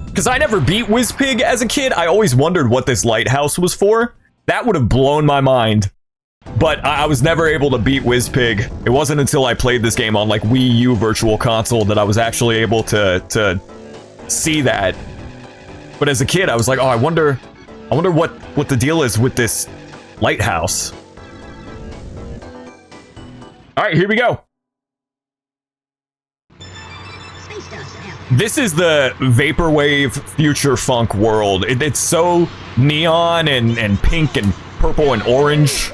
Because I never beat Whiz Pig as a kid. I always wondered what this lighthouse was for. That would have blown my mind. But I was never able to beat Whiz Pig. It wasn't until I played this game on like Wii U Virtual Console that I was actually able to see that. But as a kid, I was like, oh, I wonder what the deal is with this lighthouse. All right, here we go. This is the Vaporwave Future Funk world. It's so neon and pink and purple and orange.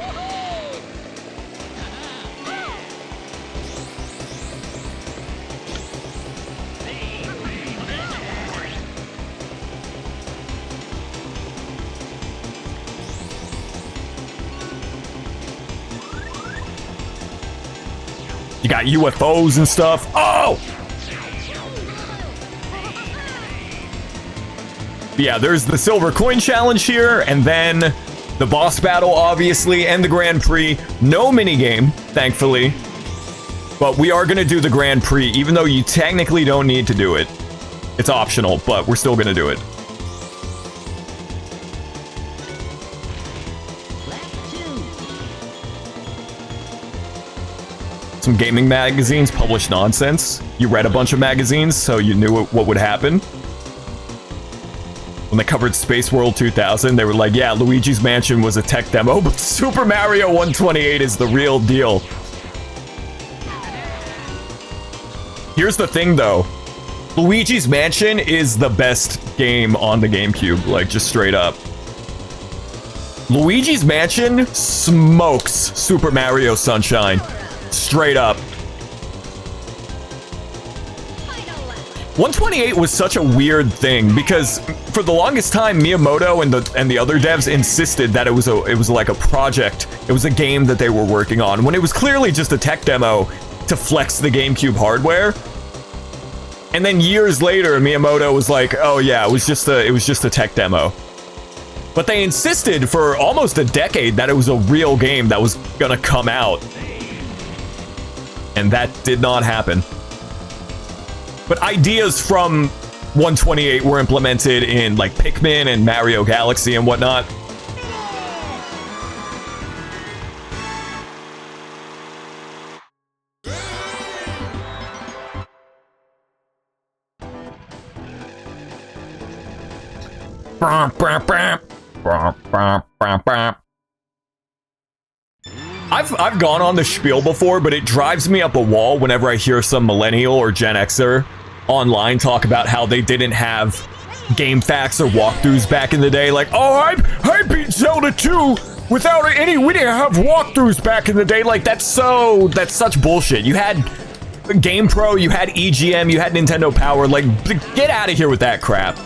You got UFOs and stuff. Oh! Yeah, there's the Silver Coin Challenge here, and then the boss battle, obviously, and the Grand Prix. No minigame, thankfully. But we are going to do the Grand Prix, even though you technically don't need to do it. It's optional, but we're still going to do it. some gaming magazines published nonsense. You read a bunch of magazines, so you knew what would happen. When they covered Space World 2000, they were like, yeah, Luigi's Mansion was a tech demo, but Super Mario 128 is the real deal. Here's the thing, though. Luigi's Mansion is the best game on the GameCube, like, just straight up. Luigi's Mansion smokes Super Mario Sunshine. Straight up. 128 was such a weird thing because for the longest time Miyamoto and the other devs insisted that it was like a project. It was a game that they were working on when it was clearly just a tech demo to flex the GameCube hardware. And then years later Miyamoto was like, "Oh yeah, it was just a tech demo." But they insisted for almost a decade that it was a real game that was gonna come out. And that did not happen. But ideas from 128 were implemented in like Pikmin and Mario Galaxy and whatnot. I've gone on the spiel before, but it drives me up a wall whenever I hear some millennial or Gen Xer online talk about how they didn't have game facts or walkthroughs back in the day. Like, oh, I beat Zelda 2 without any, we didn't have walkthroughs back in the day. Like, that's such bullshit. You had GamePro, you had EGM, you had Nintendo Power. Like, get out of here with that crap.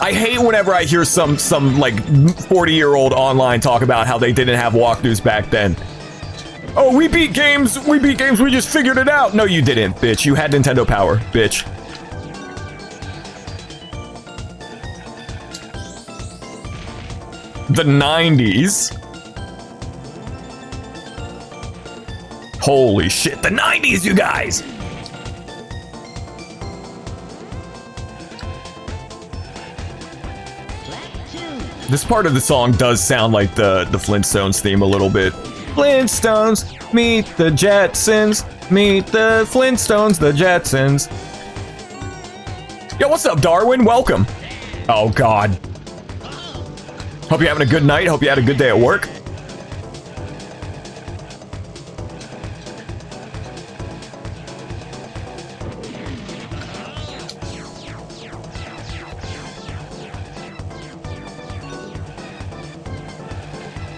I hate whenever I hear some like 40-year-old online talk about how they didn't have walkthroughs back then. Oh, we beat games, we just figured it out. No, you didn't, bitch. You had Nintendo Power, bitch. The 90s. Holy shit, the 90s, you guys! This part of the song does sound like the Flintstones theme a little bit. Flintstones, meet the Jetsons, meet the Flintstones, the Jetsons. Yo, what's up, Darwin? Welcome. Oh, God. Hope you're having a good night. Hope you had a good day at work.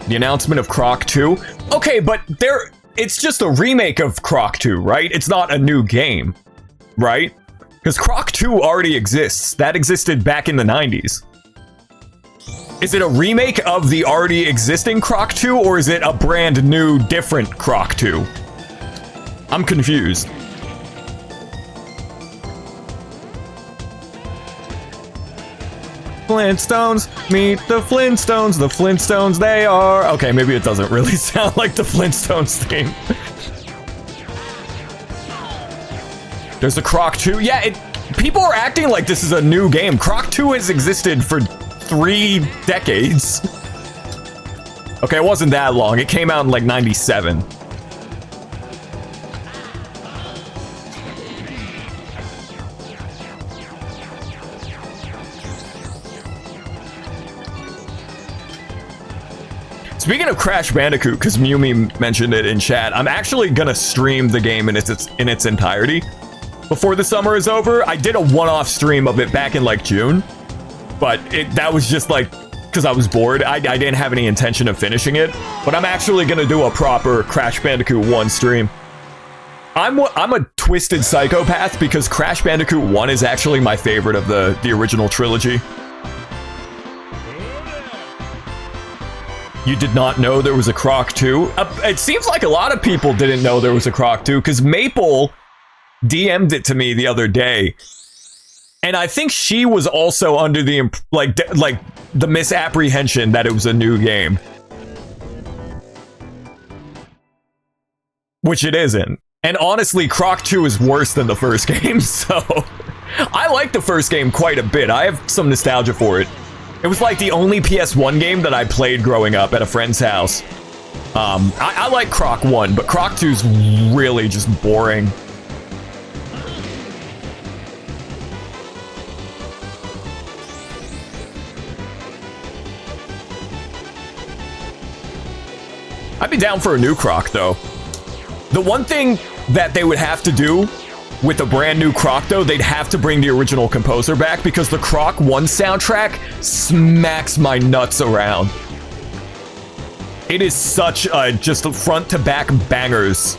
The announcement of Croc 2. Okay, but it's just a remake of Croc 2, right? It's not a new game, right? Because Croc 2 already exists. That existed back in the 90s. Is it a remake of the already existing Croc 2, or is it a brand new, different Croc 2? I'm confused. Flintstones, meet the Flintstones they are. Okay, maybe it doesn't really sound like the Flintstones theme. There's a Croc 2. Yeah, people are acting like this is a new game. Croc 2 has existed for 3 decades. Okay, it wasn't that long. It came out in like 97. Speaking of Crash Bandicoot, because Mewmy mentioned it in chat, I'm actually gonna stream the game in its entirety before the summer is over. I did a one-off stream of it back in like June, but that was just like because I was bored. I didn't have any intention of finishing it, but I'm actually gonna do a proper Crash Bandicoot 1 stream. I'm a twisted psychopath because Crash Bandicoot 1 is actually my favorite of the original trilogy. You did not know there was a Croc 2? It seems like a lot of people didn't know there was a Croc 2, because Maple DM'd it to me the other day. And I think she was also under the, the misapprehension that it was a new game. Which it isn't. And honestly, Croc 2 is worse than the first game, so... I like the first game quite a bit. I have some nostalgia for it. It was like the only PS1 game that I played growing up at a friend's house. I like Croc 1, but Croc 2 is really just boring. I'd be down for a new Croc, though. The one thing that they would have to do with a brand new Croc, though, they'd have to bring the original composer back, because the Croc 1 soundtrack smacks my nuts around. It is such a just a front-to-back bangers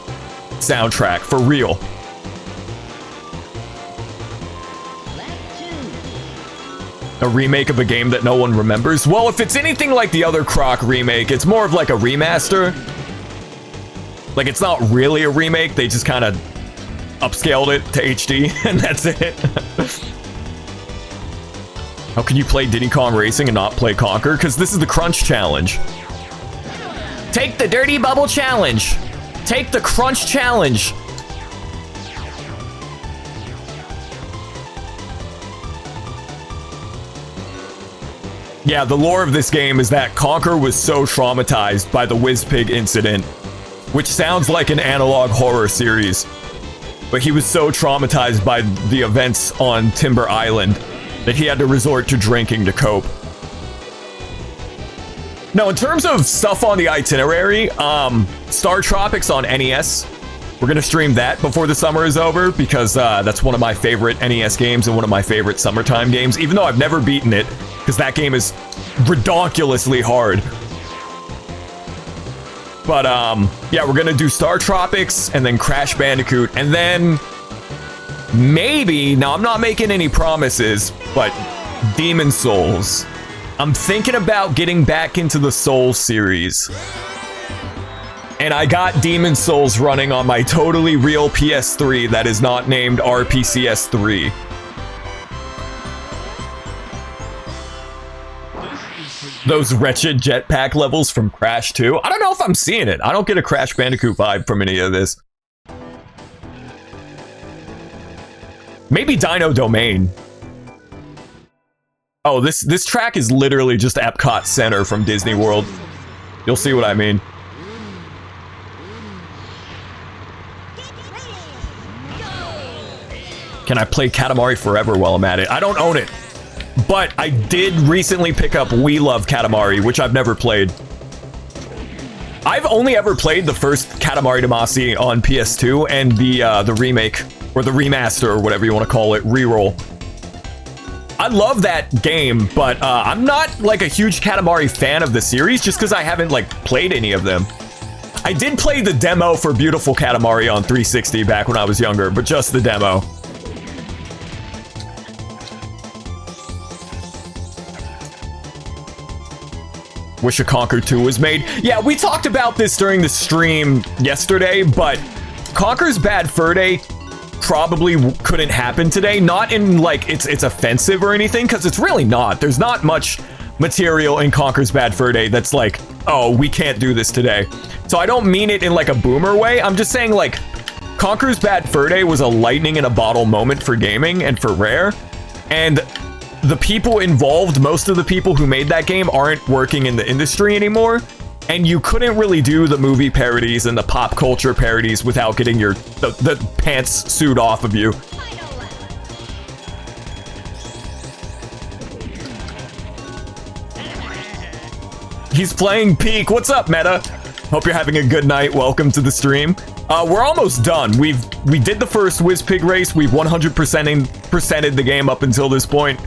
soundtrack, for real. A remake of a game that no one remembers? Well, if it's anything like the other Croc remake, it's more of like a remaster. Like, it's not really a remake, they just kind of upscaled it to HD, and that's it. How can you play Diddy Kong Racing and not play Conquer? Because this is the Crunch Challenge. Take the Dirty Bubble Challenge! Take the Crunch Challenge! Yeah, the lore of this game is that Conquer was so traumatized by the WizPig incident, which sounds like an analog horror series, but he was so traumatized by the events on Timber Island that he had to resort to drinking to cope. No, in terms of stuff on the itinerary, Star Tropics on NES, we're gonna stream that before the summer is over, because that's one of my favorite NES games and one of my favorite summertime games, even though I've never beaten it, because that game is ridiculously hard. But, yeah, we're gonna do Star Tropics, and then Crash Bandicoot, and then maybe, now I'm not making any promises, but Demon Souls. I'm thinking about getting back into the Souls series. And I got Demon Souls running on my totally real PS3 that is not named RPCS3. Those wretched jetpack levels from Crash 2. I don't know if I'm seeing it. I don't get a Crash Bandicoot vibe from any of this. Maybe Dino Domain. Oh, this track is literally just Epcot Center from Disney World. You'll see what I mean. Can I play Katamari Forever while I'm at it? I don't own it. But I did recently pick up We Love Katamari, which I've never played. I've only ever played the first Katamari Damacy on PS2 and the remake, or the remaster, or whatever you want to call it, reroll. I love that game, but I'm not like a huge Katamari fan of the series, just because I haven't like played any of them. I did play the demo for Beautiful Katamari on 360 back when I was younger, but just the demo. Wish a Conquer 2 was made. Yeah, we talked about this during the stream yesterday, but Conquer's Bad Fur Day probably couldn't happen today. Not in like it's offensive or anything, because it's really not. There's not much material in Conquer's Bad Fur Day that's like, oh, we can't do this today. So I don't mean it in like a boomer way. I'm just saying like Conquer's Bad Fur Day was a lightning in a bottle moment for gaming and for Rare. And the people involved, most of the people who made that game aren't working in the industry anymore. And you couldn't really do the movie parodies and the pop culture parodies without getting the pants sued off of you. He's playing Peak. What's up, Meta? Hope you're having a good night. Welcome to the stream. We're almost done. We did the first WizPig race. We've 100%ed the game up until this point.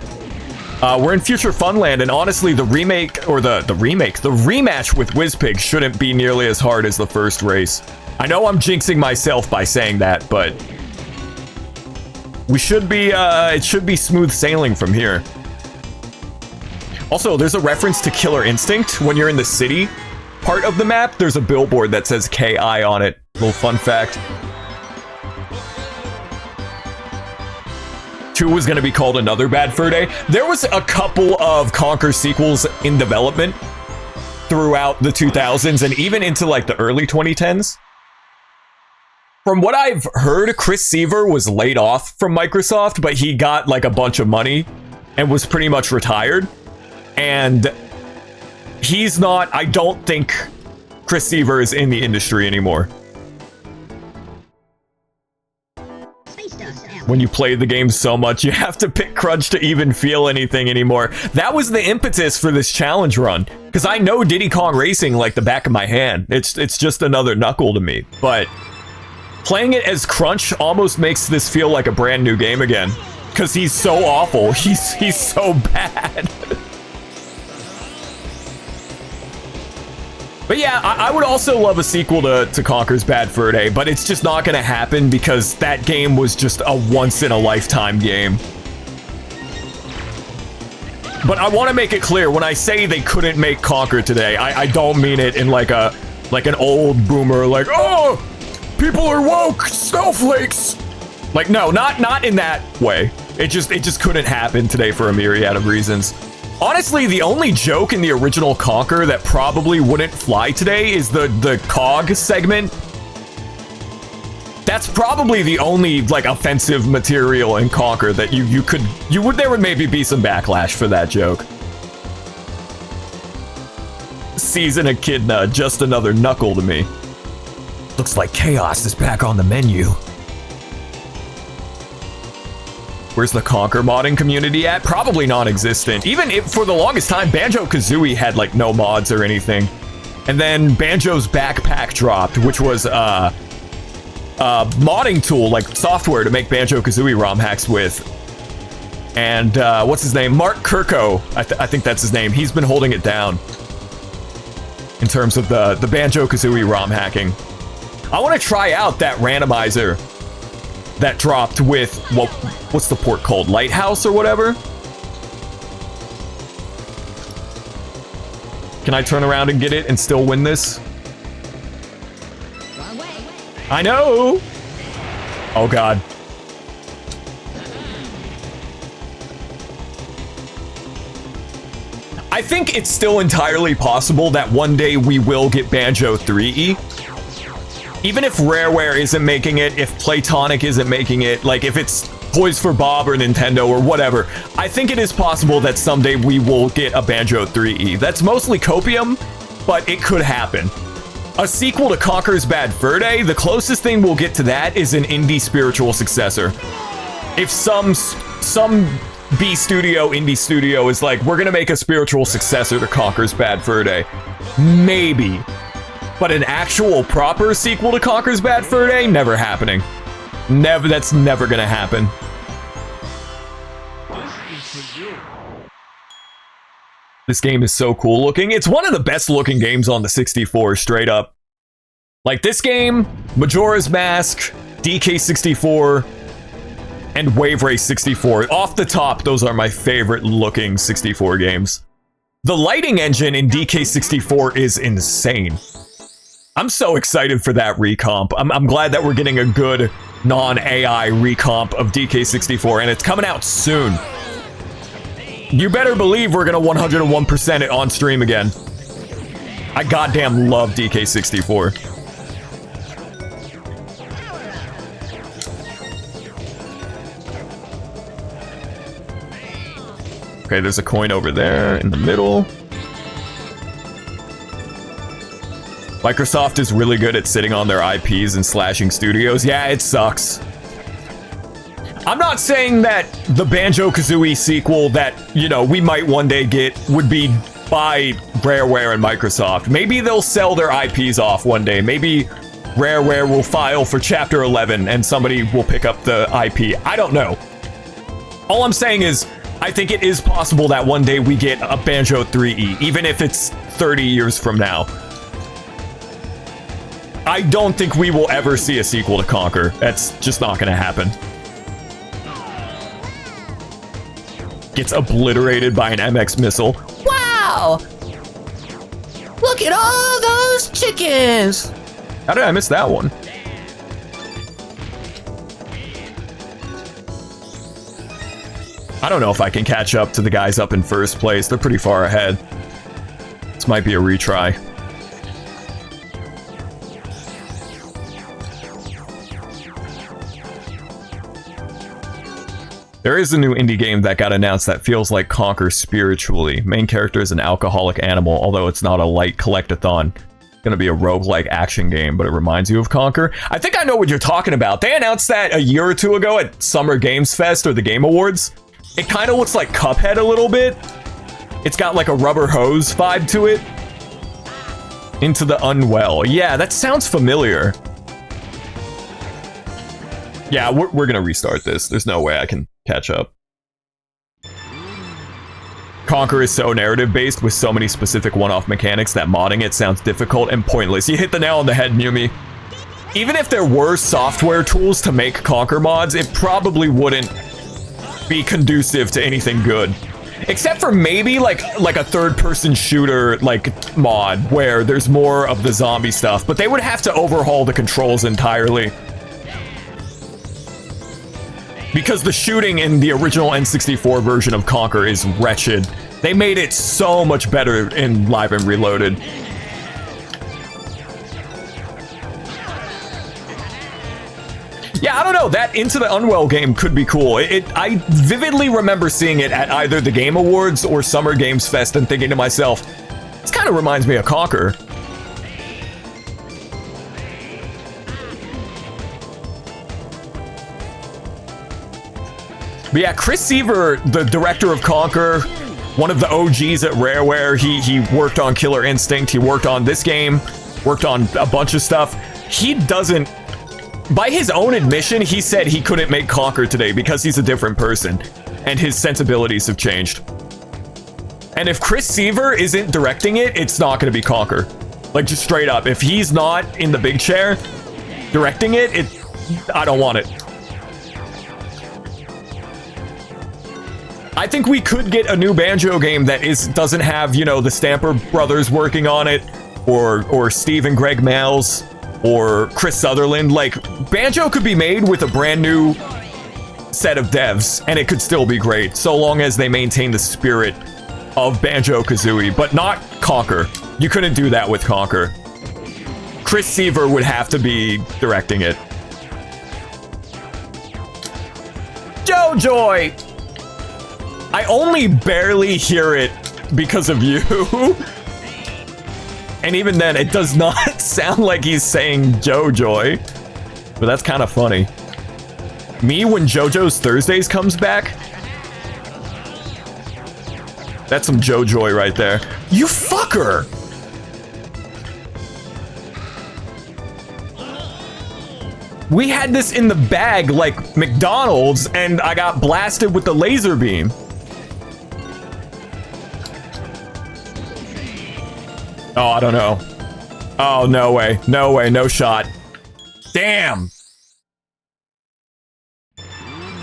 We're in Future Funland, and honestly, the remake, or the rematch with WizPig shouldn't be nearly as hard as the first race. I know I'm jinxing myself by saying that, but we should be, it should be smooth sailing from here. Also, there's a reference to Killer Instinct. When you're in the city part of the map, there's a billboard that says KI on it. Little fun fact. 2 was going to be called Another Bad Fur Day. There was a couple of Conquer sequels in development throughout the 2000s and even into like the early 2010s. From what I've heard, Chris Seaver was laid off from Microsoft, but he got like a bunch of money and was pretty much retired. And he's not, I don't think Chris Seaver is in the industry anymore. When you play the game so much, you have to pick Crunch to even feel anything anymore. That was the impetus for this challenge run, because I know Diddy Kong Racing like the back of my hand. It's just another Knuckle to me, but playing it as Crunch almost makes this feel like a brand new game again, because he's so awful. He's so bad. But yeah, I would also love a sequel to Conker's Bad Fur Day, but it's just not going to happen because that game was just a once-in-a-lifetime game. But I want to make it clear, when I say they couldn't make Conker today, I don't mean it in like an old boomer, like, oh, people are woke, snowflakes. Like, no, not in that way. It just couldn't happen today for a myriad of reasons. Honestly, the only joke in the original Conker that probably wouldn't fly today is the cog segment. That's probably the only, like, offensive material in Conker that there would maybe be some backlash for that joke. Season Echidna, just another Knuckle to me. Looks like chaos is back on the menu. Where's the Conker modding community at? Probably non-existent. Even if, for the longest time, Banjo-Kazooie had, like, no mods or anything. And then Banjo's backpack dropped, which was a modding tool, like software to make Banjo-Kazooie ROM hacks with. And what's his name? Mark Kirko, I think that's his name. He's been holding it down in terms of the Banjo-Kazooie ROM hacking. I want to try out that randomizer that dropped with, what's the port called? Lighthouse or whatever? Can I turn around and get it and still win this? I know! Oh god. I think it's still entirely possible that one day we will get Banjo 3E. Even if Rareware isn't making it, if Playtonic isn't making it, like if it's Toys for Bob or Nintendo or whatever, I think it is possible that someday we will get a Banjo 3E. That's mostly copium, but it could happen. A sequel to Conker's Bad Fur Day, the closest thing we'll get to that is an indie spiritual successor. If some indie studio is like, we're gonna make a spiritual successor to Conker's Bad Fur Day, maybe. But an actual proper sequel to Conker's Bad Fur Day? Never happening. That's never gonna happen. This game is so cool looking. It's one of the best looking games on the 64, straight up. Like this game, Majora's Mask, DK64, and Wave Race 64. Off the top, those are my favorite looking 64 games. The lighting engine in DK64 is insane. I'm so excited for that recomp. I'm glad that we're getting a good non-AI recomp of DK64, and it's coming out soon. You better believe we're gonna 101% it on stream again. I goddamn love DK64. Okay, there's a coin over there in the middle. Microsoft is really good at sitting on their IPs and slashing studios. Yeah, it sucks. I'm not saying that the Banjo-Kazooie sequel that, you know, we might one day get would be by Rareware and Microsoft. Maybe they'll sell their IPs off one day. Maybe Rareware will file for Chapter 11 and somebody will pick up the IP. I don't know. All I'm saying is, I think it is possible that one day we get a Banjo 3E, even if it's 30 years from now. I don't think we will ever see a sequel to Conker. That's just not gonna happen. Gets obliterated by an MX missile. Wow! Look at all those chickens! How did I miss that one? I don't know if I can catch up to the guys up in first place. They're pretty far ahead. This might be a retry. There is a new indie game that got announced that feels like Conker spiritually. Main character is an alcoholic animal, although it's not a light collectathon. gonna be a roguelike action game, but it reminds you of Conquer. I think I know what you're talking about. They announced that a year or two ago at Summer Games Fest or the Game Awards. It kind of looks like Cuphead a little bit. It's got like a rubber hose vibe to it. Into the Unwell. Yeah, that sounds familiar. Yeah, we're gonna restart this. There's no way I can catch up. Conquer is so narrative-based with so many specific one-off mechanics that modding it sounds difficult and pointless. You hit the nail on the head, Mumi. Even if there were software tools to make Conquer mods, it probably wouldn't be conducive to anything good. Except for maybe like a third-person shooter like mod where there's more of the zombie stuff, but they would have to overhaul the controls entirely. Because the shooting in the original N64 version of Conquer is wretched. They made it so much better in Live and Reloaded. Yeah, I don't know. That Into the Unwell game could be cool. I vividly remember seeing it at either the Game Awards or Summer Games Fest and thinking to myself, this kind of reminds me of Conquer. But yeah, Chris Seaver, the director of Conquer, one of the OGs at Rareware, he worked on Killer Instinct, he worked on this game, worked on a bunch of stuff. He doesn't, by his own admission, he said he couldn't make Conquer today because he's a different person, and his sensibilities have changed. And if Chris Seaver isn't directing it, it's not going to be Conquer. Like, just straight up. If he's not in the big chair directing it, I don't want it. I think we could get a new Banjo game that doesn't have, you know, the Stamper brothers working on it, or Steve and Greg Males, or Chris Sutherland. Like, Banjo could be made with a brand new set of devs, and it could still be great, so long as they maintain the spirit of Banjo-Kazooie, but not Conquer. You couldn't do that with Conquer. Chris Seaver would have to be directing it. JoJoy! I only barely hear it because of you. And even then, it does not sound like he's saying JoJoy. But that's kind of funny. Me when JoJo's Thursdays comes back? That's some JoJoy right there. You fucker! We had this in the bag like McDonald's, and I got blasted with the laser beam. Oh, I don't know. Oh, no way. No way. No shot. Damn.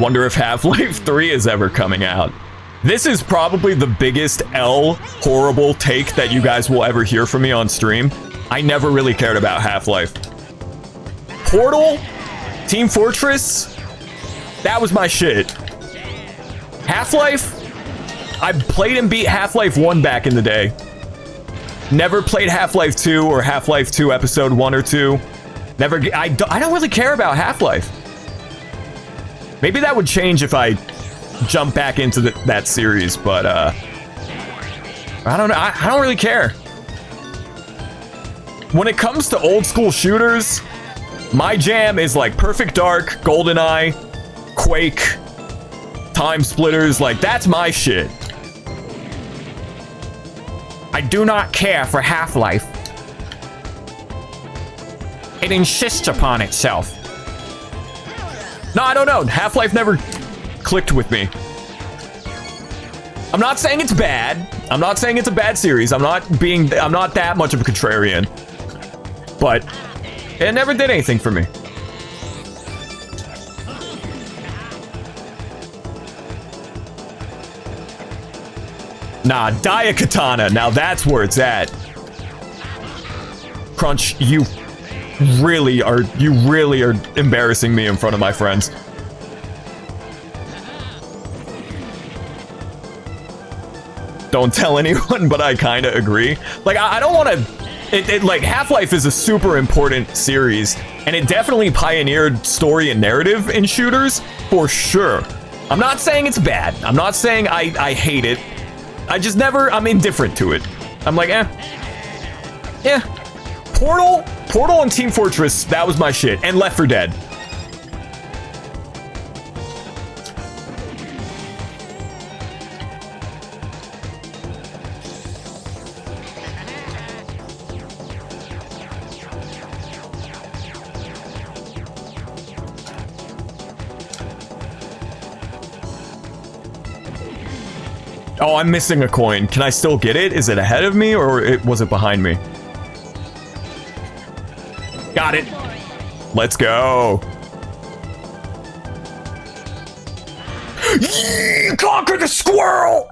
Wonder if Half-Life 3 is ever coming out. This is probably the biggest horrible take that you guys will ever hear from me on stream. I never really cared about Half-Life. Portal? Team Fortress? That was my shit. Half-Life? I played and beat Half-Life 1 back in the day. Never played Half-Life 2 or Half-Life 2 Episode 1 or 2. Never. I don't really care about Half-Life. Maybe that would change if I jump back into that series, but I don't know. I don't really care. When it comes to old school shooters, my jam is like Perfect Dark, GoldenEye, Quake, Time Splitters. Like, that's my shit. I do not care for Half-Life. It insists upon itself. No, I don't know. Half-Life never clicked with me. I'm not saying it's bad. I'm not saying it's a bad series. I'm not that much of a contrarian. But it never did anything for me. Nah, Daikatana. Now that's where it's at. Crunch, you really are embarrassing me in front of my friends. Don't tell anyone, but I kind of agree. Like, I don't want to... Like, Half-Life is a super important series, and it definitely pioneered story and narrative in shooters, for sure. I'm not saying it's bad. I'm not saying I hate it. I'm indifferent to it. I'm like, eh. Portal and Team Fortress, that was my shit. And Left 4 Dead. Oh, I'm missing a coin. Can I still get it? Is it ahead of me or was it behind me? Got it. Let's go. Conquer the squirrel!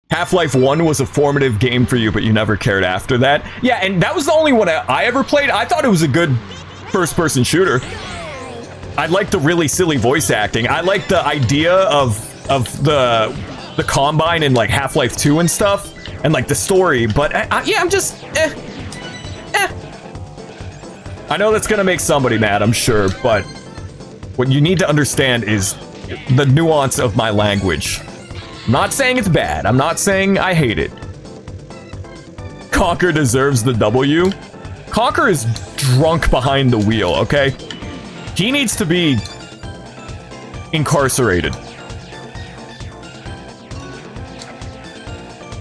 Half-Life 1 was a formative game for you, but you never cared after that. Yeah, and that was the only one I ever played. I thought it was a good first-person shooter. I like the really silly voice acting. I like the idea of the Combine in like Half-Life 2 and stuff, and like the story. But yeah, I'm just I know that's gonna make somebody mad, I'm sure. But what you need to understand is the nuance of my language. I'm not saying it's bad. I'm not saying I hate it. Conker deserves the W. Conker is drunk behind the wheel. Okay. He needs to be incarcerated.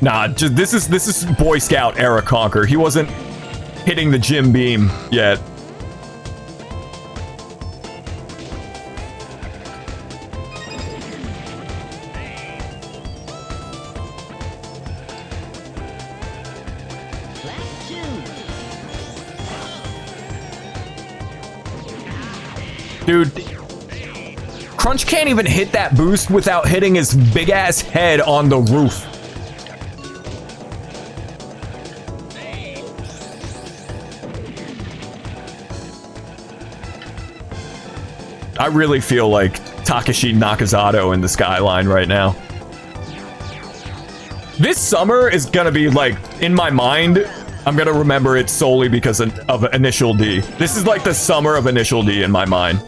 Nah, this is Boy Scout era Conker. He wasn't hitting the gym beam yet. Dude, Crunch can't even hit that boost without hitting his big-ass head on the roof. I really feel like Takeshi Nakazato in the skyline right now. This summer is gonna be like, in my mind, I'm gonna remember it solely because of Initial D. This is like the summer of Initial D in my mind.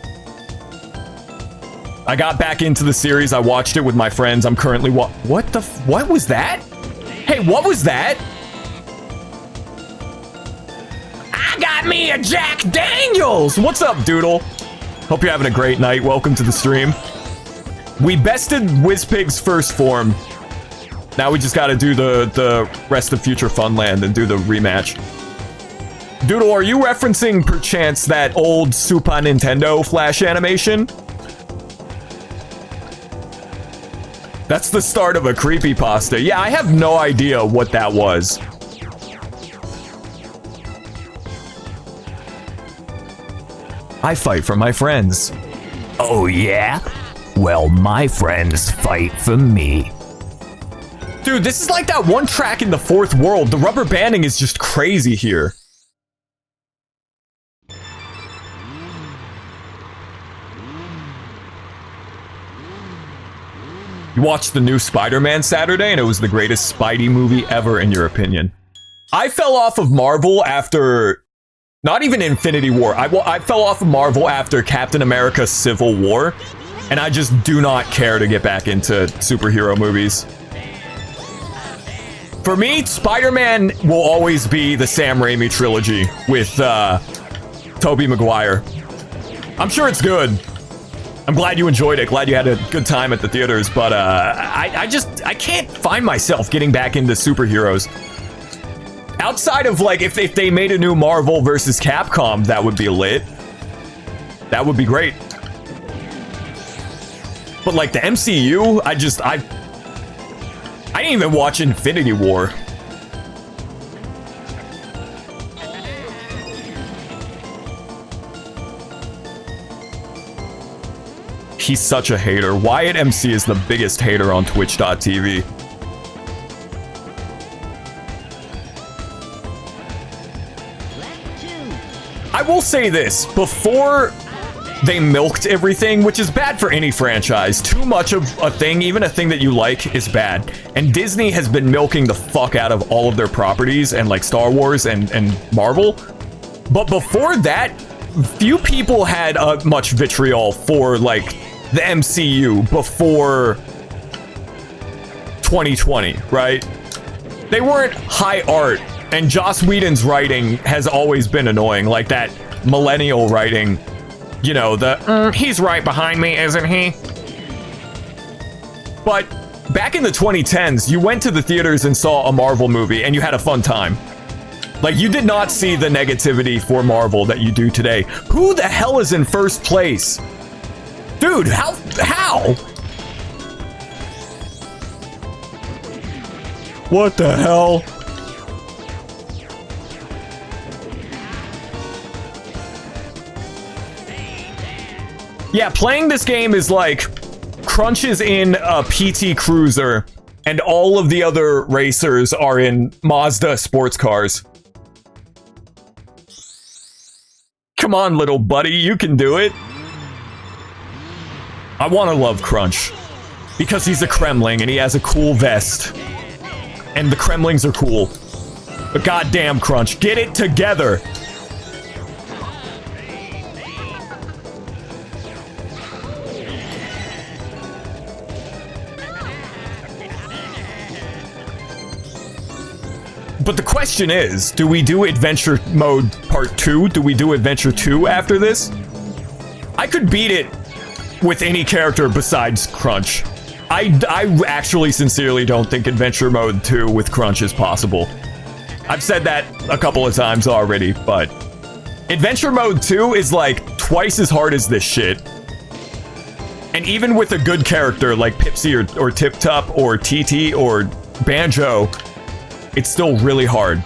I got back into the series. I watched it with my friends. I'm currently what was that? Hey, what was that? I got me a Jack Daniels. What's up, Doodle? Hope you're having a great night. Welcome to the stream. We bested WizPig's first form. Now we just gotta do the rest of Future Funland and do the rematch. Doodle, are you referencing perchance that old Super Nintendo Flash animation? That's the start of a creepypasta. Yeah, I have no idea what that was. I fight for my friends. Oh yeah? Well, my friends fight for me. Dude, this is like that one track in the Fourth World. The rubber banding is just crazy here. You watched the new Spider-Man Saturday and it was the greatest Spidey movie ever in your opinion. I fell off of Marvel after... Not even Infinity War. I fell off of Marvel after Captain America Civil War. And I just do not care to get back into superhero movies. For me, Spider-Man will always be the Sam Raimi trilogy with Tobey Maguire. I'm sure it's good. I'm glad you enjoyed it. Glad you had a good time at the theaters. But I can't find myself getting back into superheroes. Outside of like if they made a new Marvel versus Capcom, that would be lit. That would be great. But like the MCU, I didn't even watch Infinity War. He's such a hater. WyattMC is the biggest hater on Twitch.tv. I will say this, before they milked everything, which is bad for any franchise. Too much of a thing, even a thing that you like, is bad. And Disney has been milking the fuck out of all of their properties and like Star Wars and Marvel. But before that, few people had much vitriol for like the MCU before 2020, right? They weren't high art And Joss Whedon's writing has always been annoying, like that millennial writing. You know, he's right behind me, isn't he? But back in the 2010s, you went to the theaters and saw a Marvel movie and you had a fun time. Like, you did not see the negativity for Marvel that you do today. Who the hell is in first place? Dude, how? What the hell? Yeah, playing this game is like KRUNCH is in a PT Cruiser and all of the other racers are in Mazda sports cars. Come on, little buddy, you can do it. I want to love KRUNCH because he's a Kremling and he has a cool vest. And the Kremlings are cool. But goddamn, KRUNCH, get it together. But the question is, do we do Adventure Mode Part 2? Do we do Adventure 2 after this? I could beat it with any character besides KRUNCH. I actually sincerely don't think Adventure Mode 2 with KRUNCH is possible. I've said that a couple of times already, but Adventure Mode 2 is like twice as hard as this shit. And even with a good character like Pipsy or Tip Top or TT or Banjo, it's still really hard.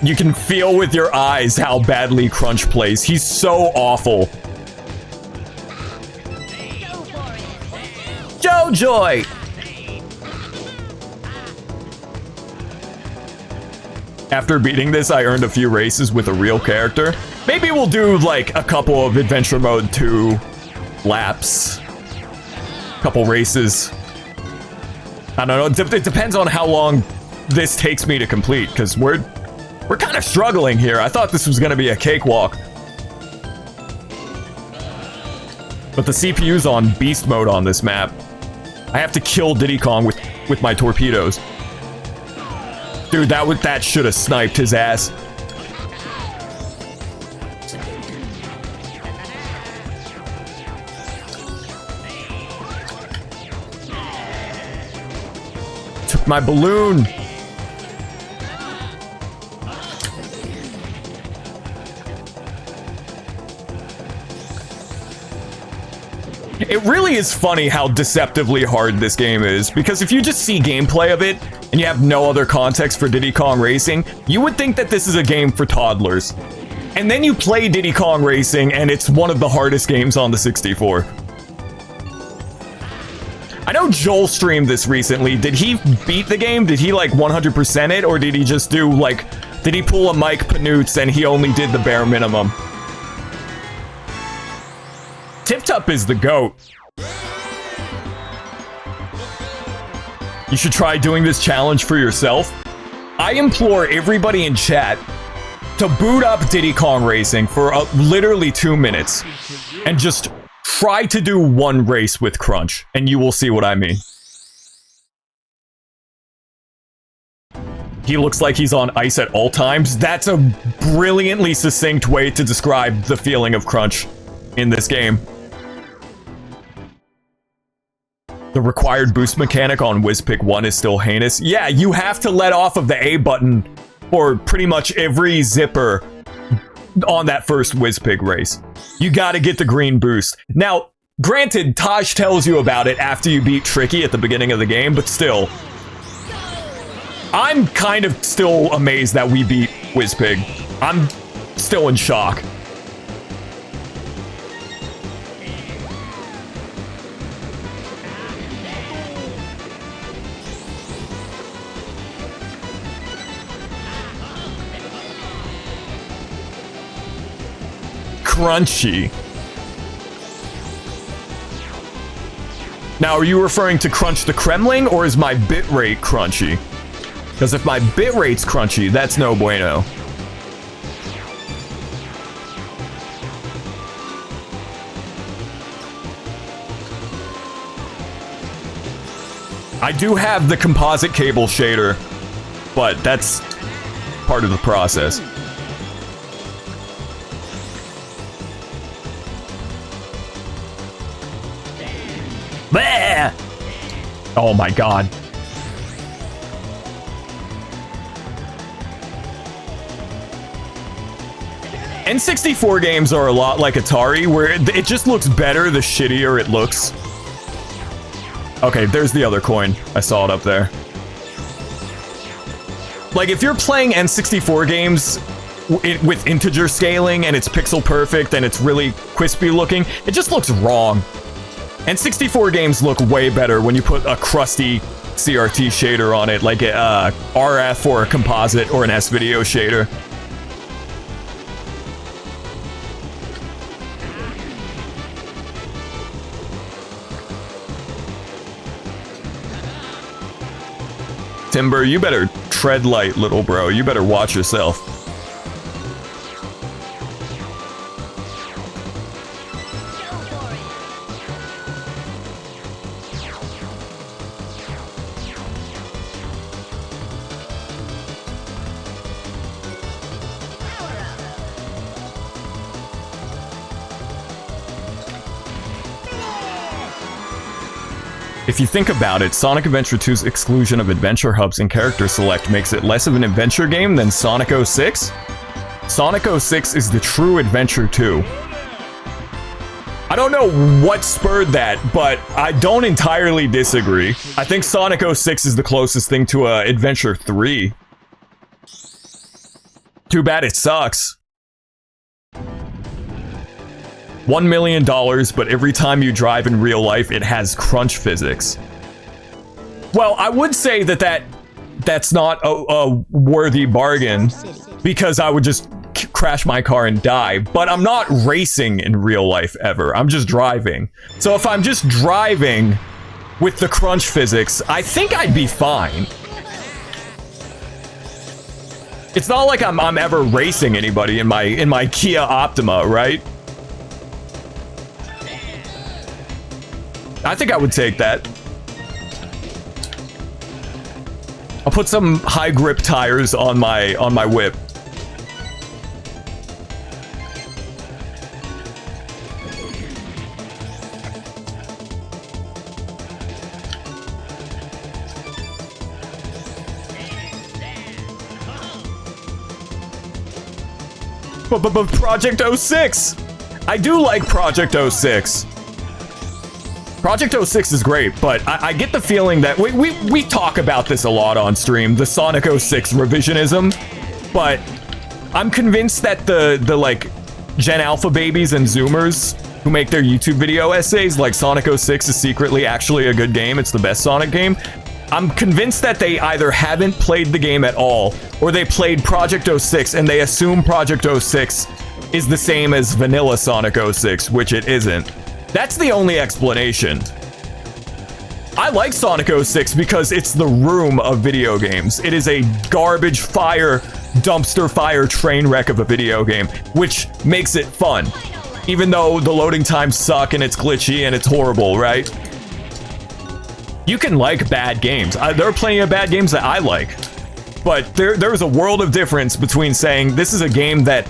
You can feel with your eyes how badly KRUNCH plays. He's so awful. Joe Joy! After beating this, I earned a few races with a real character. Maybe we'll do like a couple of Adventure Mode 2 laps, couple races. I don't know. It depends on how long this takes me to complete, because we're kind of struggling here. I thought this was going to be a cakewalk, but the CPU's on beast mode on this map. I have to kill Diddy Kong with my torpedoes. Dude, that should have sniped his ass. Took my balloon. It really is funny how deceptively hard this game is, because if you just see gameplay of it and you have no other context for Diddy Kong Racing, you would think that this is a game for toddlers. And then you play Diddy Kong Racing and it's one of the hardest games on the 64. I know Joel streamed this recently. Did he beat the game? Did he like 100% it? Or did he just do like, did he pull a Mike Panutz and he only did the bare minimum? Tip Top is the GOAT. You should try doing this challenge for yourself. I implore everybody in chat to boot up Diddy Kong Racing for literally 2 minutes and just try to do one race with KRUNCH, and you will see what I mean. He looks like he's on ice at all times. That's a brilliantly succinct way to describe the feeling of KRUNCH in this game. The required boost mechanic on WizPick 1 is still heinous. Yeah, you have to let off of the A button for pretty much every zipper on that first WizPig race. You gotta get the green boost. Now, granted, Taj tells you about it after you beat Tricky at the beginning of the game, but still. I'm kind of still amazed that we beat WizPig. I'm still in shock. Crunchy. Now, are you referring to KRUNCH the Kremling, or is my bitrate crunchy? Because if my bitrate's crunchy, that's no bueno. I do have the composite cable shader, but that's part of the process. Bleh! Oh my god. N64 games are a lot like Atari, where it just looks better the shittier it looks. Okay, there's the other coin. I saw it up there. Like, if you're playing N64 games with integer scaling and it's pixel perfect and it's really crispy looking, it just looks wrong. N64 games look way better when you put a crusty CRT shader on it, like a RF or a composite or an S-video shader. Timber, you better tread light, little bro. You better watch yourself. If you think about it, Sonic Adventure 2's exclusion of adventure hubs and character select makes it less of an adventure game than Sonic 06. Sonic 06 is the true Adventure 2. I don't know what spurred that, but I don't entirely disagree. I think Sonic 06 is the closest thing to Adventure 3. Too bad it sucks. $1 million, but every time you drive in real life, it has crunch physics. Well, I would say that's not a worthy bargain, because I would just crash my car and die, but I'm not racing in real life ever. I'm just driving. So if I'm just driving with the crunch physics, I think I'd be fine. It's not like I'm ever racing anybody in my Kia Optima, right? I think I would take that. I'll put some high grip tires on my whip. But Project 06! I do like Project 06. Project 06 is great, but I get the feeling that we talk about this a lot on stream, the Sonic 06 revisionism, but I'm convinced that the like Gen Alpha babies and Zoomers who make their YouTube video essays like Sonic 06 is secretly actually a good game, it's the best Sonic game. I'm convinced that they either haven't played the game at all, or they played Project 06 and they assume Project 06 is the same as vanilla Sonic 06, which it isn't. That's the only explanation. I like Sonic 06 because it's the room of video games. It is a garbage fire, dumpster fire train wreck of a video game, which makes it fun. Even though the loading times suck and it's glitchy and it's horrible, right? You can like bad games. There are plenty of bad games that I like. But there's a world of difference between saying this is a game that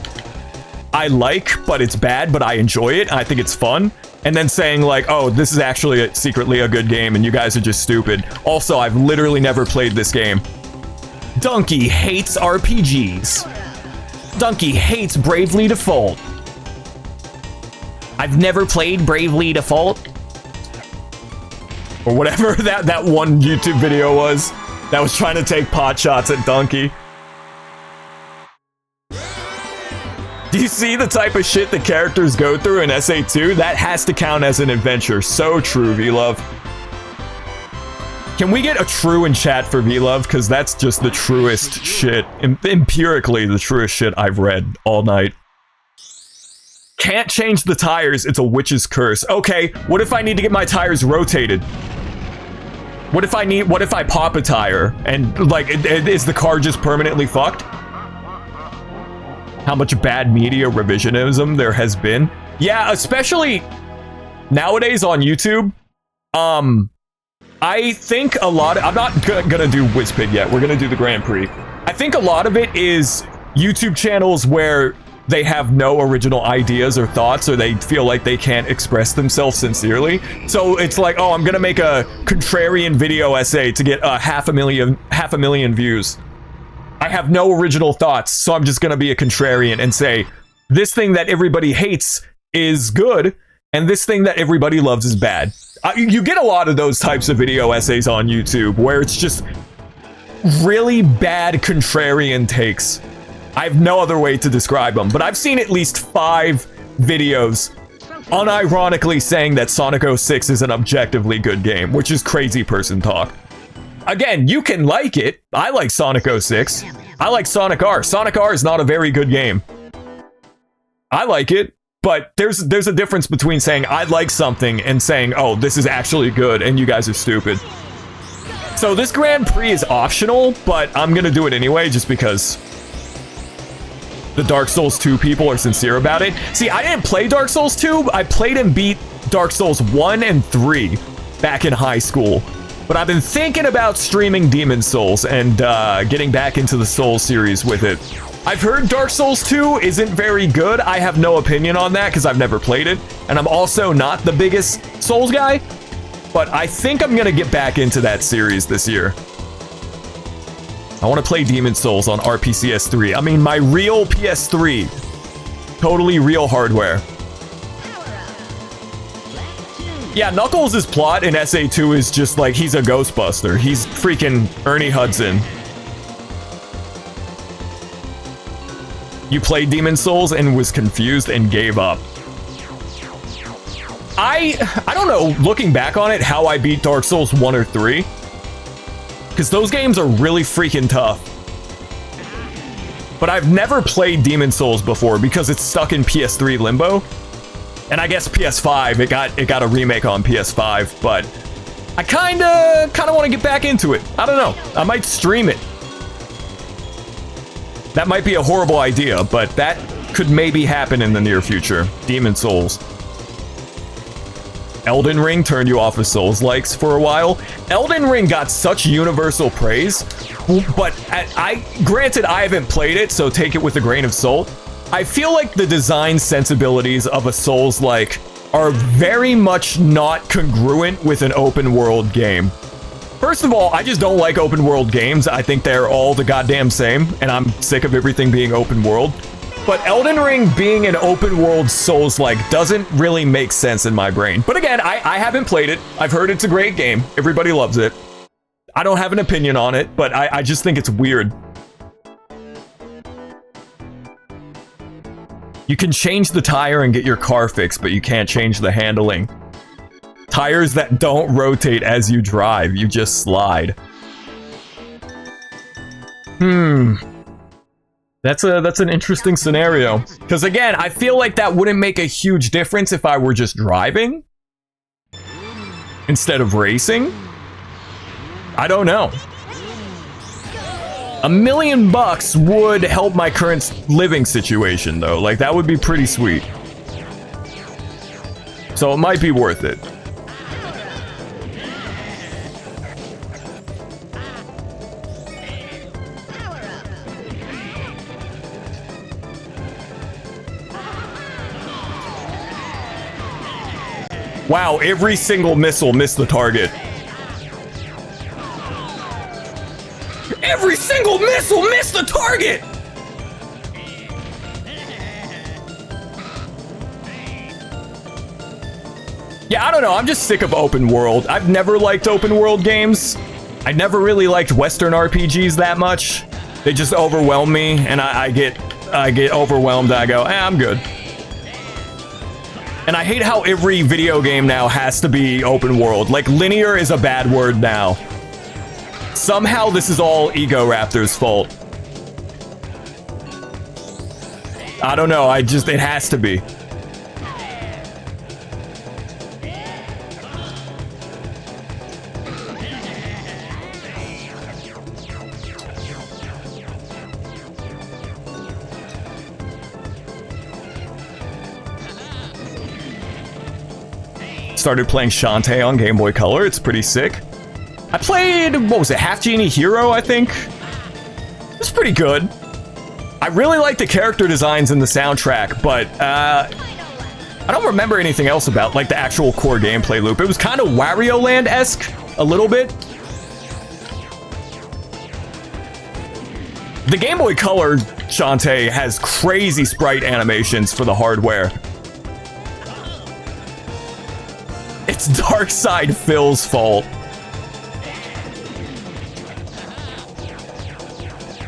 I like, but it's bad, but I enjoy it, and I think it's fun. And then saying like, oh, this is actually secretly a good game and you guys are just stupid. Also, I've literally never played this game. Donkey hates RPGs. Donkey hates Bravely Default. I've never played Bravely Default. Or whatever that one YouTube video was that was trying to take pot shots at Donkey. Do you see the type of shit the characters go through in SA2? That has to count as an adventure. So true, V-Love. Can we get a true in chat for V-Love? Because that's just the truest shit. Empirically, the truest shit I've read all night. Can't change the tires. It's a witch's curse. Okay, what if I need to get my tires rotated? What if I pop a tire and, like, is the car just permanently fucked? How much bad media revisionism there has been. Yeah, especially nowadays on YouTube. I think a lot of, I'm not gonna do WizPig yet. We're gonna do the Grand Prix. I think a lot of it is YouTube channels where they have no original ideas or thoughts, or they feel like they can't express themselves sincerely. So it's like, oh, I'm gonna make a contrarian video essay to get half a million views. I have no original thoughts, so I'm just gonna be a contrarian and say, this thing that everybody hates is good, and this thing that everybody loves is bad. You get a lot of those types of video essays on YouTube, where it's just really bad contrarian takes. I have no other way to describe them, but I've seen at least 5 videos unironically saying that Sonic 06 is an objectively good game, which is crazy person talk. Again, you can like it. I like Sonic 06. I like Sonic R. Sonic R is not a very good game. I like it, but there's a difference between saying I like something and saying, oh, this is actually good and you guys are stupid. So this Grand Prix is optional, but I'm gonna do it anyway just because the Dark Souls 2 people are sincere about it. See, I didn't play Dark Souls 2. I played and beat Dark Souls 1 and 3 back in high school. But I've been thinking about streaming Demon Souls and getting back into the Souls series with it. I've heard Dark Souls 2 isn't very good. I have no opinion on that because I've never played it. And I'm also not the biggest Souls guy. But I think I'm going to get back into that series this year. I want to play Demon Souls on RPCS3. I mean, my real PS3. Totally real hardware. Yeah, Knuckles' plot in SA2 is just like he's a Ghostbuster. He's freaking Ernie Hudson. You played Demon Souls and was confused and gave up. I don't know, looking back on it, how I beat Dark Souls 1 or 3. Because those games are really freaking tough. But I've never played Demon Souls before because it's stuck in PS3 limbo. And I guess PS5, it got a remake on PS5, but I kinda want to get back into it. I don't know. I might stream it. That might be a horrible idea, but that could maybe happen in the near future. Demon Souls. Elden Ring turned you off of Souls-likes for a while. Elden Ring got such universal praise, but granted, I haven't played it, so take it with a grain of salt. I feel like the design sensibilities of a Souls-like are very much not congruent with an open-world game. First of all, I just don't like open-world games. I think they're all the goddamn same, and I'm sick of everything being open-world. But Elden Ring being an open-world Souls-like doesn't really make sense in my brain. But again, I haven't played it. I've heard it's a great game. Everybody loves it. I don't have an opinion on it, but I just think it's weird. You can change the tire and get your car fixed, but you can't change the handling. Tires that don't rotate as you drive, you just slide. That's an interesting scenario. Because again, I feel like that wouldn't make a huge difference if I were just driving instead of racing. I don't know. $1 million would help my current living situation, though. Like, that would be pretty sweet. So it might be worth it. Wow, every single missile missed the target. Every single missile missed the target! Yeah, I don't know. I'm just sick of open world. I've never liked open world games. I never really liked Western RPGs that much. They just overwhelm me, and I get overwhelmed. I go, I'm good. And I hate how every video game now has to be open world. Like, linear is a bad word now. Somehow this is all Ego Raptor's fault. I don't know, it has to be. Started playing Shantae on Game Boy Color, it's pretty sick. I played, what was it, Half Genie Hero, I think? It's pretty good. I really like the character designs in the soundtrack, but I don't remember anything else about like the actual core gameplay loop. It was kind of Wario Land-esque a little bit. The Game Boy Color Shantae has crazy sprite animations for the hardware. It's Dark Side Phil's fault.